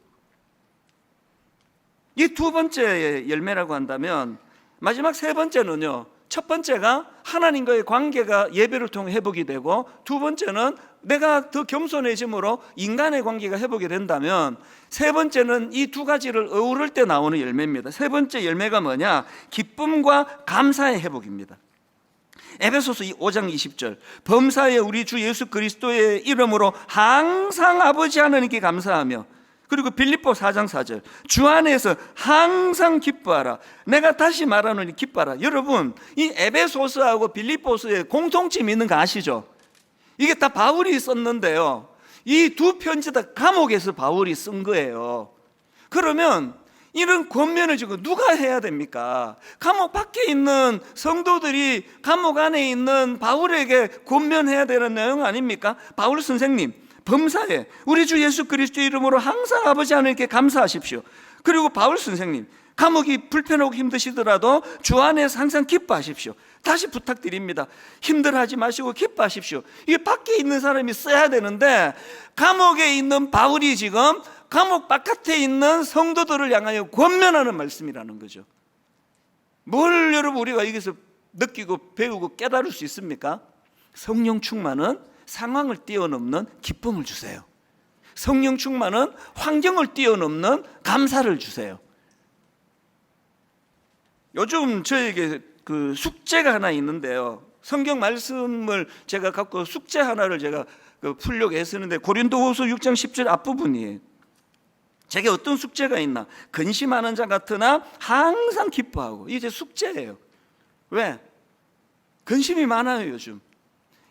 이 두 번째 열매라고 한다면 마지막 세 번째는요, 첫 번째가 하나님과의 관계가 예배를 통해 회복이 되고, 두 번째는 내가 더 겸손해짐으로 인간의 관계가 회복이 된다면, 세 번째는 이 두 가지를 어우를 때 나오는 열매입니다. 세 번째 열매가 뭐냐? 기쁨과 감사의 회복입니다. 에베소서 5장 20절 범사에 우리 주 예수 그리스도의 이름으로 항상 아버지 하나님께 감사하며, 그리고 빌립보 4장 4절 주 안에서 항상 기뻐하라. 내가 다시 말하노니 기뻐하라. 여러분, 이 에베소서하고 빌립보서에 공통점이 있는 거 아시죠? 이게 다 바울이 썼는데요, 이 두 편지 다 감옥에서 바울이 쓴 거예요. 그러면 이런 권면을 지금 누가 해야 됩니까? 감옥 밖에 있는 성도들이 감옥 안에 있는 바울에게 권면해야 되는 내용 아닙니까? 바울 선생님, 범사에 우리 주 예수 그리스도의 이름으로 항상 아버지 하나님께 감사하십시오. 그리고 바울 선생님, 감옥이 불편하고 힘드시더라도 주 안에서 항상 기뻐하십시오. 다시 부탁드립니다. 힘들어하지 마시고 기뻐하십시오. 이게 밖에 있는 사람이 써야 되는데, 감옥에 있는 바울이 지금 감옥 바깥에 있는 성도들을 향하여 권면하는 말씀이라는 거죠. 뭘 여러분 우리가 여기서 느끼고 배우고 깨달을 수 있습니까? 성령 충만은 상황을 뛰어넘는 기쁨을 주세요. 성령 충만은 환경을 뛰어넘는 감사를 주세요. 요즘 저에게 그 숙제가 하나 있는데요, 성경 말씀을 제가 갖고 숙제 하나를 제가 풀려고 애쓰는데 고린도후서 6장 10절 앞부분이에요. 제게 어떤 숙제가 있나? 근심하는 자 같으나 항상 기뻐하고. 이게 제 숙제예요. 왜? 근심이 많아요 요즘.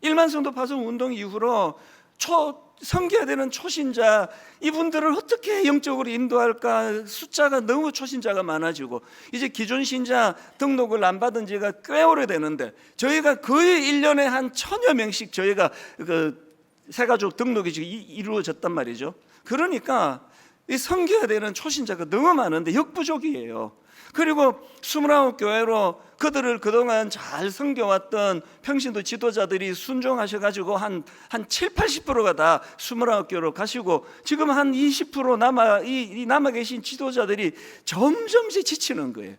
일만성도 파송 운동 이후로 섬겨야 되는 초신자, 이분들을 어떻게 영적으로 인도할까? 숫자가 너무 초신자가 많아지고, 이제 기존 신자 등록을 안 받은 지가 꽤 오래되는데 저희가 거의 1년에 한 1000여 명씩 저희가 그 새가족 등록이 지금 이루어졌단 말이죠. 그러니까 이 섬겨야 되는 초신자가 너무 많은데 역부족이에요. 그리고 29교회로 그들을 그동안 잘 섬겨왔던 평신도 지도자들이 순종하셔가지고 한 7, 80%가 다 29교회로 가시고 지금 한 20% 남아 계신 지도자들이 점점 지치는 거예요.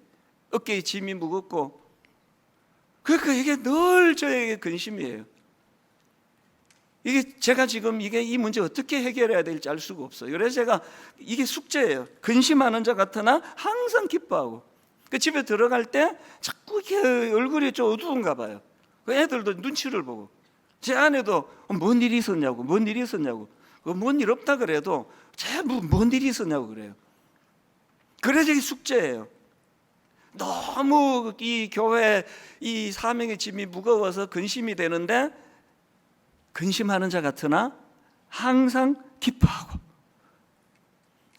어깨에 짐이 무겁고. 그러니까 이게 늘 저에게 근심이에요. 이게 제가 지금 이 문제 어떻게 해결해야 될지 알 수가 없어요. 그래서 제가 이게 숙제예요. 근심하는 자 같으나 항상 기뻐하고. 그 집에 들어갈 때 자꾸 이렇게 얼굴이 좀 어두운가 봐요. 그 애들도 눈치를 보고. 제 아내도 뭔 일이 있었냐고, 뭔 일이 있었냐고. 뭔 일 없다 그래도 뭔 일이 있었냐고 그래요. 그래서 이게 숙제예요. 너무 이 교회 이 사명의 짐이 무거워서 근심이 되는데 근심하는 자 같으나 항상 기뻐하고.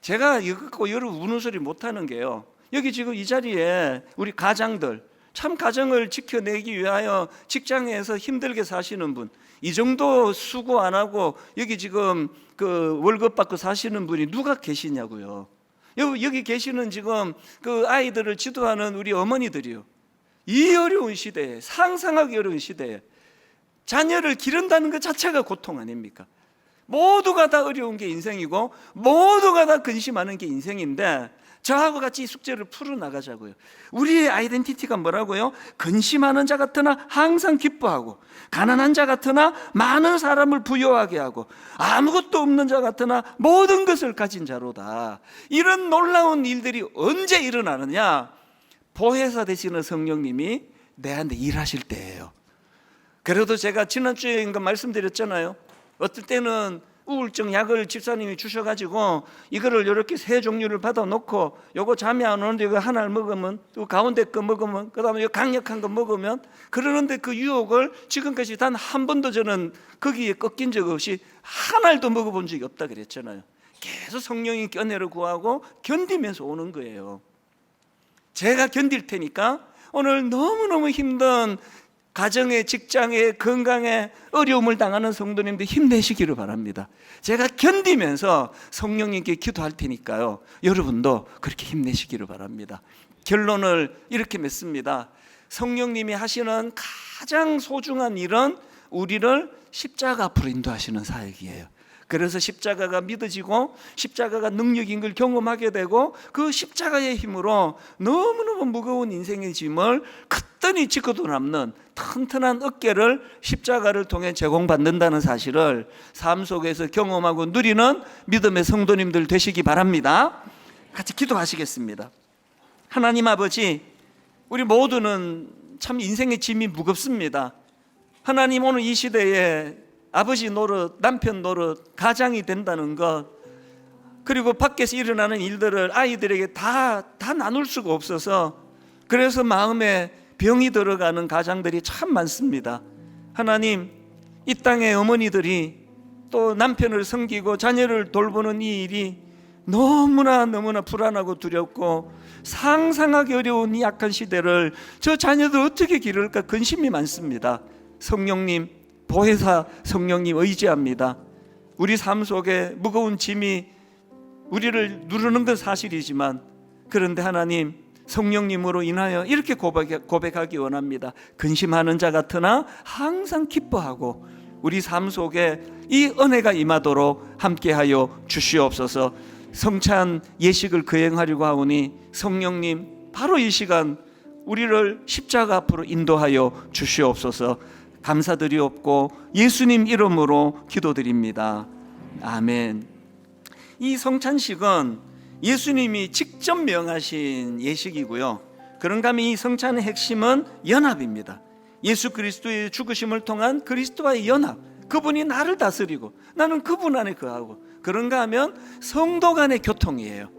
제가 이거 갖고 여러분 우는 소리 못하는 게요, 여기 지금 이 자리에 우리 가장들 참 가정을 지켜내기 위하여 직장에서 힘들게 사시는 분, 이 정도 수고 안 하고 여기 지금 그 월급 받고 사시는 분이 누가 계시냐고요. 여기 계시는 지금 그 아이들을 지도하는 우리 어머니들이요, 이 어려운 시대에, 상상하기 어려운 시대에 자녀를 기른다는 것 자체가 고통 아닙니까? 모두가 다 어려운 게 인생이고 모두가 다 근심하는 게 인생인데 저하고 같이 이 숙제를 풀어나가자고요. 우리의 아이덴티티가 뭐라고요? 근심하는 자 같으나 항상 기뻐하고, 가난한 자 같으나 많은 사람을 부유하게 하고, 아무것도 없는 자 같으나 모든 것을 가진 자로다. 이런 놀라운 일들이 언제 일어나느냐? 보혜사 되시는 성령님이 내한테 일하실 때예요. 그래도 제가 지난주에 말씀드렸잖아요. 어떨 때는 우울증 약을 집사님이 주셔가지고 이거를 이렇게 세 종류를 받아놓고 요거 잠이 안 오는데 이거 하나를 먹으면, 또 가운데 거 먹으면, 그 다음에 강력한 거 먹으면, 그러는데 그 유혹을 지금까지 단 한 번도 저는 거기에 꺾인 적 없이 한 알도 먹어본 적이 없다 그랬잖아요. 계속 성령이 은혜를 구하고 견디면서 오는 거예요. 제가 견딜 테니까 오늘 너무너무 힘든 가정에, 직장에, 건강에 어려움을 당하는 성도님들 힘내시기를 바랍니다. 제가 견디면서 성령님께 기도할 테니까요, 여러분도 그렇게 힘내시기를 바랍니다. 결론을 이렇게 맺습니다. 성령님이 하시는 가장 소중한 일은 우리를 십자가 앞으로 인도하시는 사역이에요. 그래서 십자가가 믿어지고 십자가가 능력인 걸 경험하게 되고, 그 십자가의 힘으로 너무너무 무거운 인생의 짐을 커다니 짚고도 남는 튼튼한 어깨를 십자가를 통해 제공받는다는 사실을 삶 속에서 경험하고 누리는 믿음의 성도님들 되시기 바랍니다. 같이 기도하시겠습니다. 하나님 아버지, 우리 모두는 참 인생의 짐이 무겁습니다. 하나님, 오늘 이 시대에 아버지 노릇, 남편 노릇, 가장이 된다는 것, 그리고 밖에서 일어나는 일들을 아이들에게 다 나눌 수가 없어서 그래서 마음에 병이 들어가는 가장들이 참 많습니다. 하나님, 이 땅의 어머니들이 또 남편을 섬기고 자녀를 돌보는 이 일이 너무나 불안하고 두렵고 상상하기 어려운 이 약한 시대를 저 자녀들 어떻게 기를까 근심이 많습니다. 성령님, 보혜사 성령님 의지합니다. 우리 삶 속에 무거운 짐이 우리를 누르는 건 사실이지만, 그런데 하나님, 성령님으로 인하여 이렇게 고백하기 원합니다. 근심하는 자 같으나 항상 기뻐하고 우리 삶 속에 이 은혜가 임하도록 함께하여 주시옵소서. 성찬 예식을 거행하려고 하오니 성령님, 바로 이 시간 우리를 십자가 앞으로 인도하여 주시옵소서. 감사드리옵고 예수님 이름으로 기도드립니다. 아멘. 이 성찬식은 예수님이 직접 명하신 예식이고요, 그런가 하면 이 성찬의 핵심은 연합입니다. 예수 그리스도의 죽으심을 통한 그리스도와의 연합, 그분이 나를 다스리고 나는 그분 안에 거하고, 그런가 하면 성도 간의 교통이에요.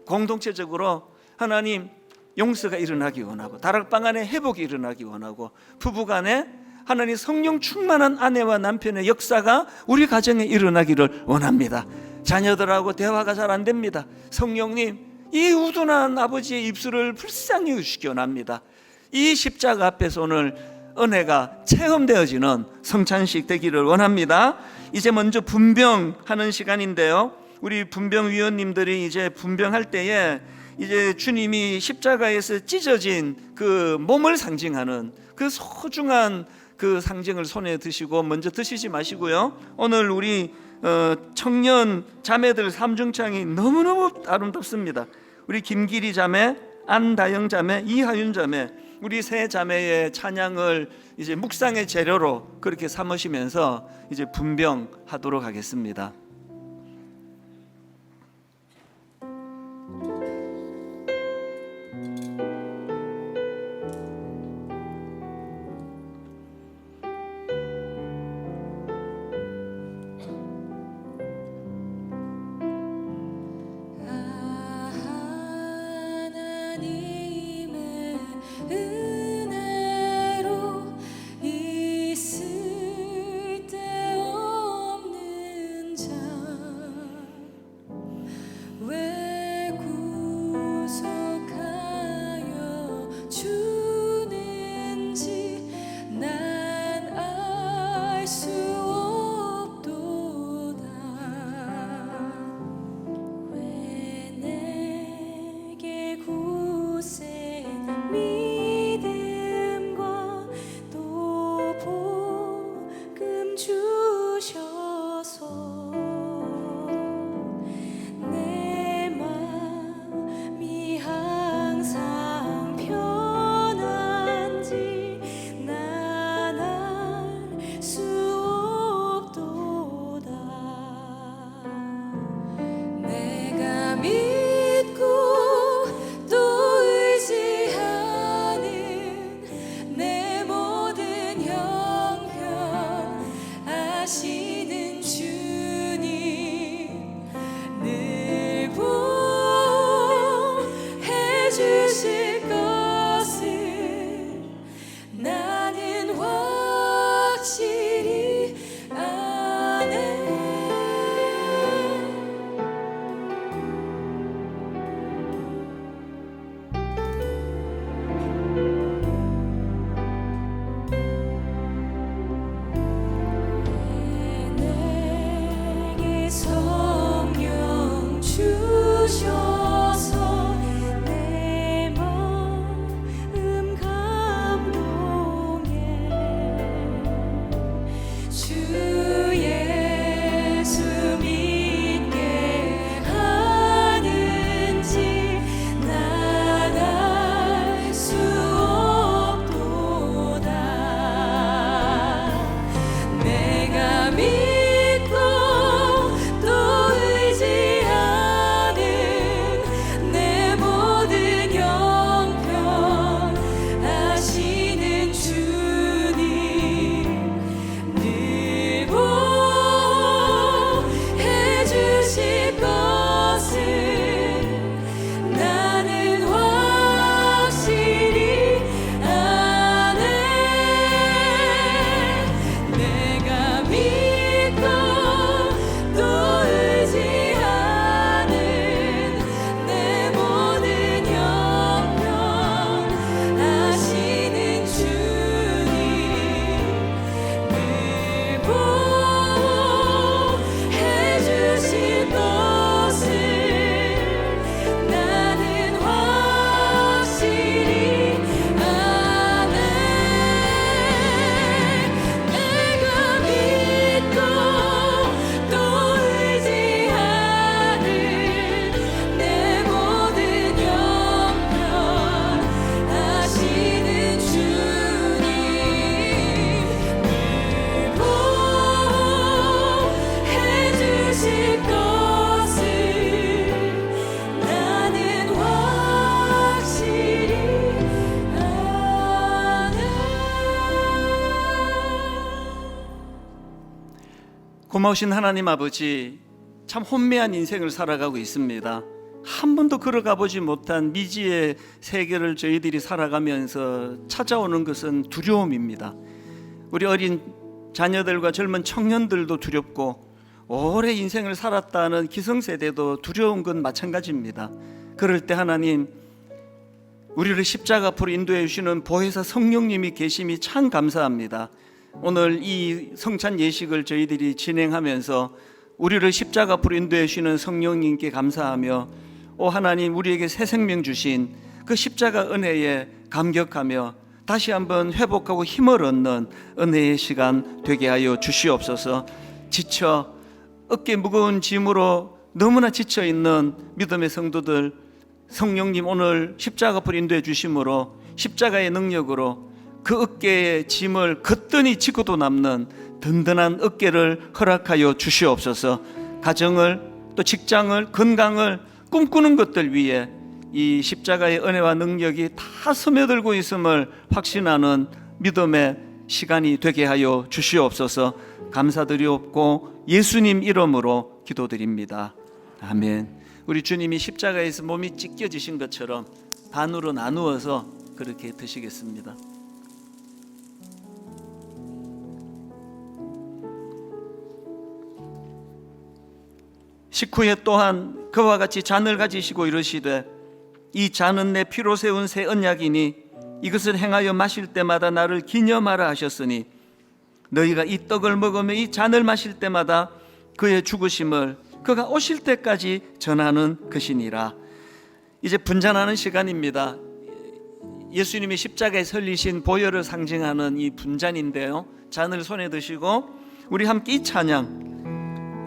공동체적으로 하나님 용서가 일어나기 원하고, 다락방 안에 회복이 일어나기 원하고, 부부 간에 하나님 성령 충만한 아내와 남편의 역사가 우리 가정에 일어나기를 원합니다. 자녀들하고 대화가 잘 안 됩니다. 성령님, 이 우둔한 아버지의 입술을 불쌍히 주시기 원합니다. 이 십자가 앞에서 오늘 은혜가 체험되어지는 성찬식 되기를 원합니다. 이제 먼저 분병하는 시간인데요, 우리 분병위원님들이 이제 분병할 때에 이제 주님이 십자가에서 찢어진 그 몸을 상징하는 그 소중한 그 상징을 손에 드시고, 먼저 드시지 마시고요. 오늘 우리 청년 자매들 삼중창이 너무너무 아름답습니다. 우리 김기리 자매, 안다영 자매, 이하윤 자매, 우리 세 자매의 찬양을 이제 묵상의 재료로 그렇게 삼으시면서 이제 분병하도록 하겠습니다. 고마우신 하나님 아버지, 참 혼미한 인생을 살아가고 있습니다. 한 번도 걸어가 보지 못한 미지의 세계를 저희들이 살아가면서 찾아오는 것은 두려움입니다. 우리 어린 자녀들과 젊은 청년들도 두렵고, 오래 인생을 살았다는 기성세대도 두려운 건 마찬가지입니다. 그럴 때 하나님, 우리를 십자가 앞으로 인도해 주시는 보혜사 성령님이 계심이 참 감사합니다. 오늘 이 성찬 예식을 저희들이 진행하면서 우리를 십자가 앞으로 인도해 주시는 성령님께 감사하며, 오 하나님, 우리에게 새 생명 주신 그 십자가 은혜에 감격하며 다시 한번 회복하고 힘을 얻는 은혜의 시간 되게 하여 주시옵소서. 지쳐 어깨 무거운 짐으로 너무나 지쳐 있는 믿음의 성도들, 성령님 오늘 십자가 앞으로 인도해 주심으로 십자가의 능력으로 그 어깨의 짐을 거뜬히 지고도 남는 든든한 어깨를 허락하여 주시옵소서. 가정을, 또 직장을, 건강을 꿈꾸는 것들 위해 이 십자가의 은혜와 능력이 다 스며들고 있음을 확신하는 믿음의 시간이 되게 하여 주시옵소서. 감사드리옵고 예수님 이름으로 기도드립니다. 아멘. 우리 주님이 십자가에서 몸이 찢겨지신 것처럼 반으로 나누어서 그렇게 드시겠습니다. 식후에 또한 그와 같이 잔을 가지시고 이르시되, 이 잔은 내 피로 세운 새 언약이니 이것을 행하여 마실 때마다 나를 기념하라 하셨으니, 너희가 이 떡을 먹으며 이 잔을 마실 때마다 그의 죽으심을 그가 오실 때까지 전하는 것이니라. 이제 분잔하는 시간입니다. 예수님이 십자가에 설리신 보혈을 상징하는 이 분잔인데요, 잔을 손에 드시고 우리 함께 이 찬양,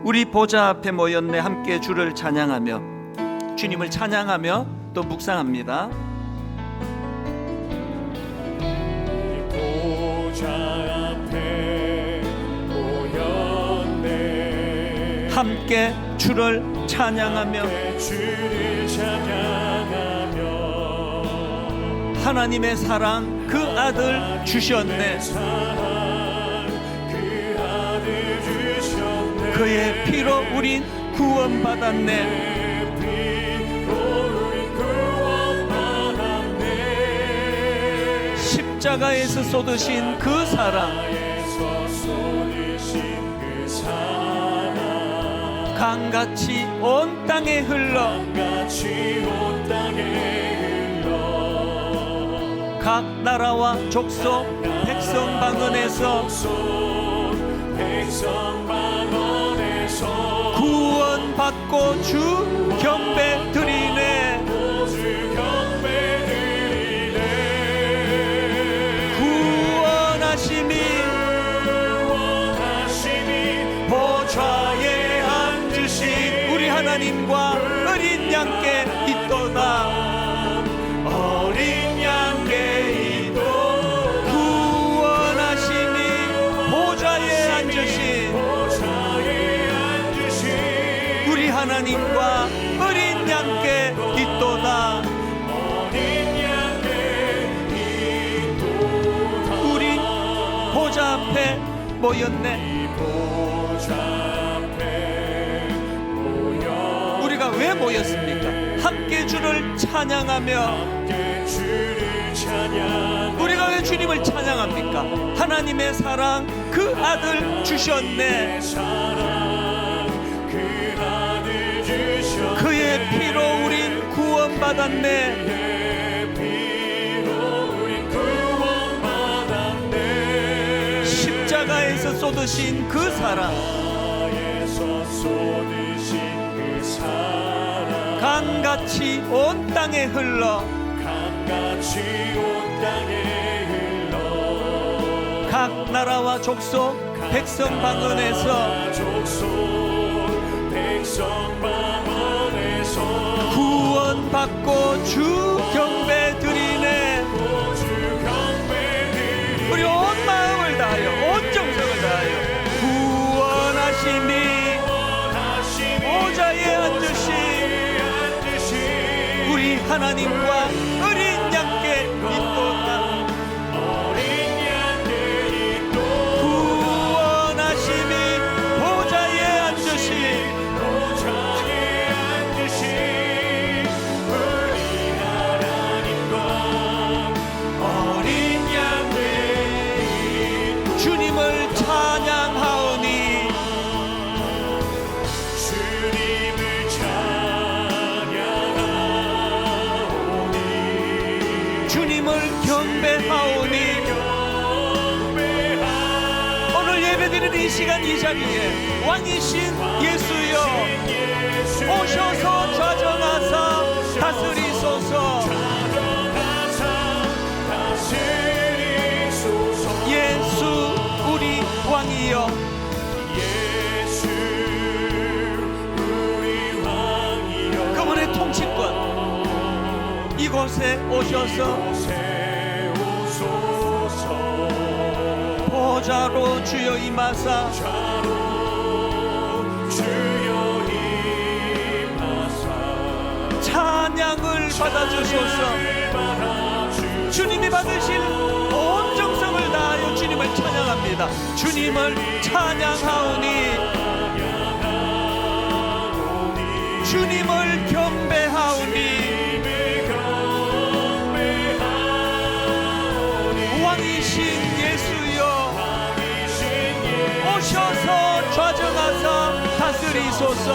우리 보좌 앞에 모였네 함께 주를 찬양하며 주님을 찬양하며 또 묵상합니다. 보좌 앞에 모였네 함께 주를 찬양하며 주를 찬양하며 하나님의 사랑 그 아들 주셨네. 그의 피로 우린 구원받았네. 십자가에서 쏟으신 그 사랑, 강같이 온 땅에 흘러 각 나라와 족속 백성 방언에서 구원받고 주 경배 드리네. 구원하심이 보좌에 앉으신 우리 하나님과 어린 양께 있도다. 어린 양께 있도 구원하심이 보좌에 앉으신 우리 하나님과 어린 양께 있도다. 우리 보좌 앞에 모였네. 우리가 왜 모였습니까? 함께 주를 찬양하며. 우리가 왜 주님을 찬양합니까? 하나님의 사랑 그 아들 주셨네. 그의 피로 우린 구원받았네. 십자가에서 쏟으신 그 사랑, 강같이 온 땅에 흘러 각 나라와 족속 백성 방언에서 구원받고 주 경배 드리네. 우리 온 마음을 다하여 온 정성을 다하여 구원하심이 보좌에 앉으신 우리 하나님과 어린 양께 있도다. 구원하심이 보좌에 앉으신 주님을 찬양하오니 주님을 경배하오니 오늘 예배드리는 이 시간 이 자리에 왕이신 예수여 오셔서 좌정하사 다스리소서. 예수 우리 왕이여 그분의 통치권 이곳에 오셔서 보좌로 주여 임하사 찬양을 받아주소서. 주님이 받으실 온 정성을 다하여 주님을 찬양합니다. 주님을 찬양하오니 주님을 경배하오니 왕이신 예수여 오셔서 좌정하사 다스리소서.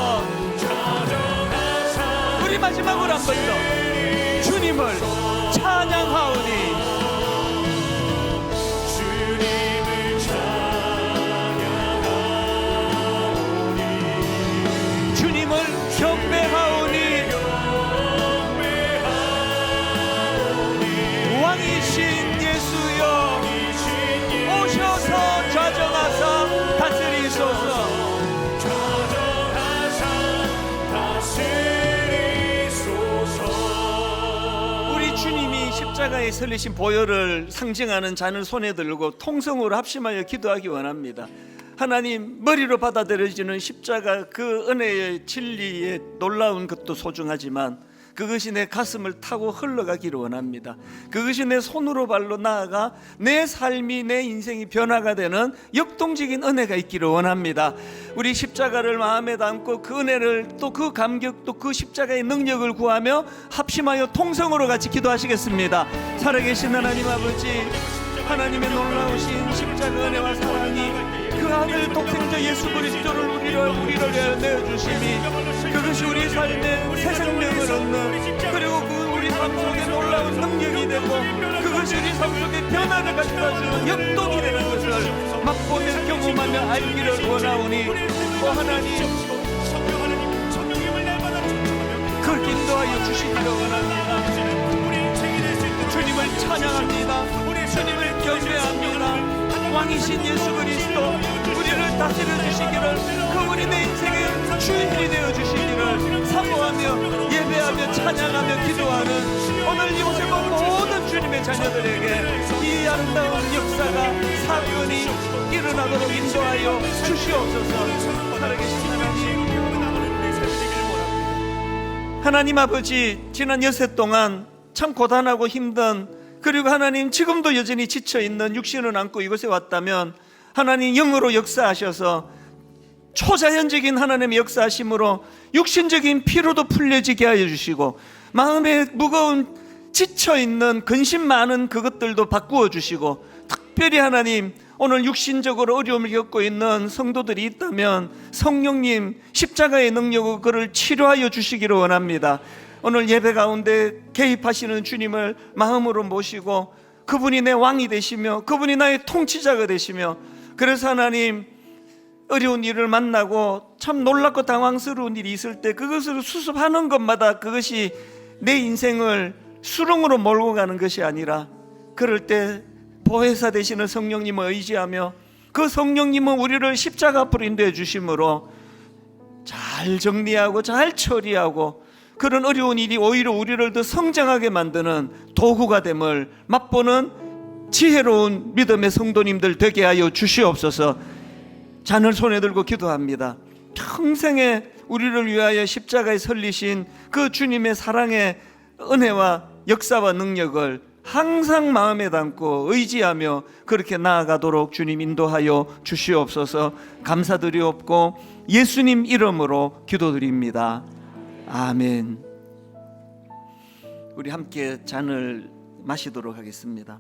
우리 마지막으로 한 번 더 주님을 찬양하오니 주님을 경배하오니 왕이신 예수여 오셔서 좌정하사 다스리소서. 우리 주님이 십자가에 설리신 보혈을 상징하는 잔을 손에 들고 통성으로 합심하여 기도하기 원합니다. 하나님, 머리로 받아들여지는 십자가 그 은혜의 진리의 놀라운 것도 소중하지만 그것이 내 가슴을 타고 흘러가기를 원합니다. 그것이 내 손으로 발로 나아가 내 삶이 내 인생이 변화가 되는 역동적인 은혜가 있기를 원합니다. 우리 십자가를 마음에 담고 그 은혜를 또 그 감격 또 그 십자가의 능력을 구하며 합심하여 통성으로 같이 기도하시겠습니다. 살아계신 하나님 아버지, 하나님의 놀라우신 십자가 은혜와 사랑이 그 아들 독생자 예수 그리스도를 우리를 위하여 내어주심이 그것이 우리 삶에 새 생명을 얻는 그리고 그 우리 삶 속에 놀라운 능력이 되고 그것이 우리 삶 속에 변화를 가져다주는 역동이 되는 것을 맛보며 경험하며 알기를 원하오니 오 하나님 그렇게 인도하여 주시기를 원합니다. 주님을 찬양합니다. 주님을 경배합니다. 왕이신 예수 그리스도 우리를 다스려 주시기를 그분이 내 인생의 주인이 되어 주시기를 사모하며 예배하며 찬양하며 기도하는 오늘 이곳에 본 모든 주님의 자녀들에게 이 아름다운 역사가 사건이 일어나도록 인도하여 주시옵소서. 살아계신 하나님 아버지, 지난 여세 동안 참 고단하고 힘든 그리고 하나님 지금도 여전히 지쳐있는 육신을 안고 이곳에 왔다면 하나님 영으로 역사하셔서 초자연적인 하나님의 역사하심으로 육신적인 피로도 풀려지게 하여 주시고 마음에 무거운 지쳐있는 근심 많은 그것들도 바꾸어 주시고 특별히 하나님 오늘 육신적으로 어려움을 겪고 있는 성도들이 있다면 성령님 십자가의 능력으로 그를 치료하여 주시기를 원합니다. 오늘 예배 가운데 개입하시는 주님을 마음으로 모시고 그분이 내 왕이 되시며 그분이 나의 통치자가 되시며 그래서 하나님 어려운 일을 만나고 참 놀랍고 당황스러운 일이 있을 때 그것을 수습하는 것마다 그것이 내 인생을 수렁으로 몰고 가는 것이 아니라 그럴 때 보혜사 되시는 성령님을 의지하며 그 성령님은 우리를 십자가 앞으로 인도해 주심으로 잘 정리하고 잘 처리하고 그런 어려운 일이 오히려 우리를 더 성장하게 만드는 도구가 됨을 맛보는 지혜로운 믿음의 성도님들 되게 하여 주시옵소서. 잔을 손에 들고 기도합니다. 평생에 우리를 위하여 십자가에 설리신 그 주님의 사랑의 은혜와 역사와 능력을 항상 마음에 담고 의지하며 그렇게 나아가도록 주님 인도하여 주시옵소서. 감사드리옵고 예수님 이름으로 기도드립니다. 아멘. 우리 함께 잔을 마시도록 하겠습니다.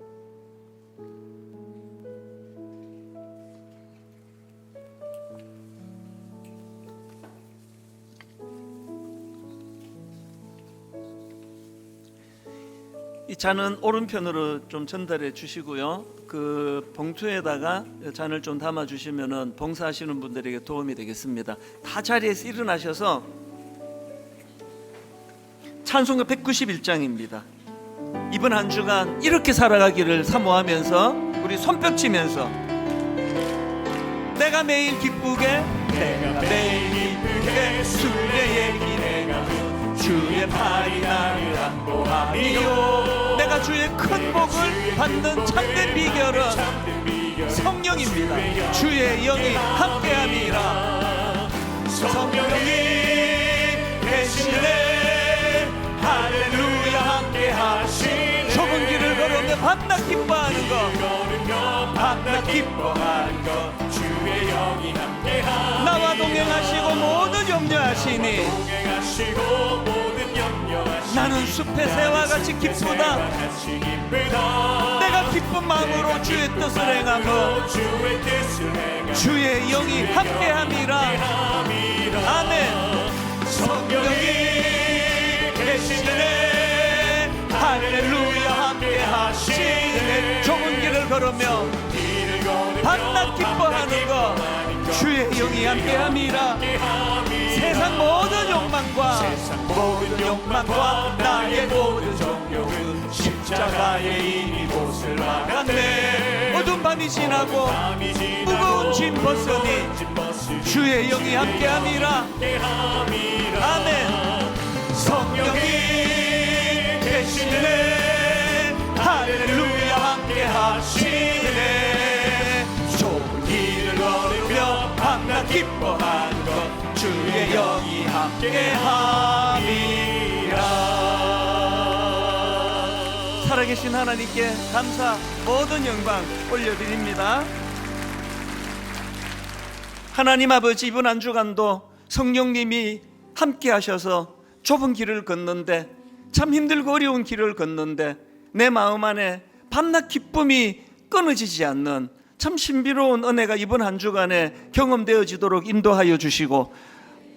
이 잔은 오른편으로 좀 전달해 주시고요. 그 봉투에다가 잔을 좀 담아 주시면은 봉사하시는 분들에게 도움이 되겠습니다. 다 자리에서 일어나셔서 찬송가 191장입니다. 이번 한 주간 이렇게 살아가기를 사모하면서 우리 손뼉 치면서 내가 매일 기쁘게 순례의 길에 가면 주의 팔이 나를 안보하리요. 내가 주의 큰 복을 받는 참된 비결은 성령입니다. 주의 영이 함께함이라. 성령이 계시네 할렐루야 함께하시네. 좁은 길을 걸으며 밤낮 기뻐하는 것, 밤낮 기뻐하는 것, 주의 영이 함께하니 나와 동행하시고 모든 염려하시니 나는 숲의 새와 같이 기쁘다. 내가 기쁜 마음으로 주의 뜻을 행하고 주의 영이 함께함이라. 아멘. 성령이 계시네 할렐루야 함께하시네. 좁은 길을 걸으며 밤낮 기뻐하는 것, 주의 영이 함께함이라. 세상 모든 욕망과 나의 모든 정욕은 십자가의 이곳을 막았네. 어두운 밤이 지나고 무거운 짐 벗으니 주의 영이 함께함이라. 아멘. 성령이 계시네 할렐루야 함께하시네. 좁은 길을 걸으며 밤낮 기뻐하는 것, 주의 영이 함께함이라. 살아계신 하나님께 감사 모든 영광 올려드립니다. 하나님 아버지, 이번 한 주간도 성령님이 함께 하셔서 좁은 길을 걷는데, 참 힘들고 어려운 길을 걷는데 내 마음 안에 밤낮 기쁨이 끊어지지 않는 참 신비로운 은혜가 이번 한 주간에 경험되어지도록 인도하여 주시고,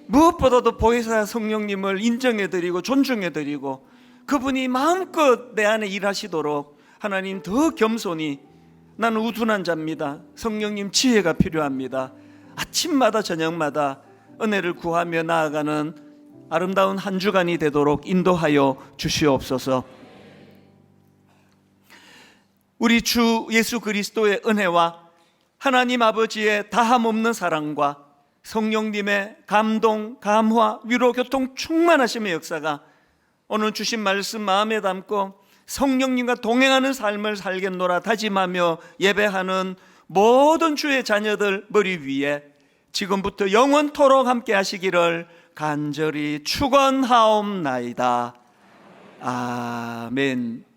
무엇보다도 보혜사 성령님을 인정해드리고 존중해드리고 그분이 마음껏 내 안에 일하시도록 하나님 더 겸손히, 나는 우둔한 자입니다. 성령님 지혜가 필요합니다. 아침마다 저녁마다 은혜를 구하며 나아가는 아름다운 한 주간이 되도록 인도하여 주시옵소서. 우리 주 예수 그리스도의 은혜와 하나님 아버지의 다함없는 사랑과 성령님의 감동, 감화, 위로, 교통 충만하심의 역사가 오늘 주신 말씀 마음에 담고 성령님과 동행하는 삶을 살겠노라 다짐하며 예배하는 모든 주의 자녀들 머리 위에 지금부터 영원토록 함께 하시기를 간절히 축원하옵나이다. 아멘.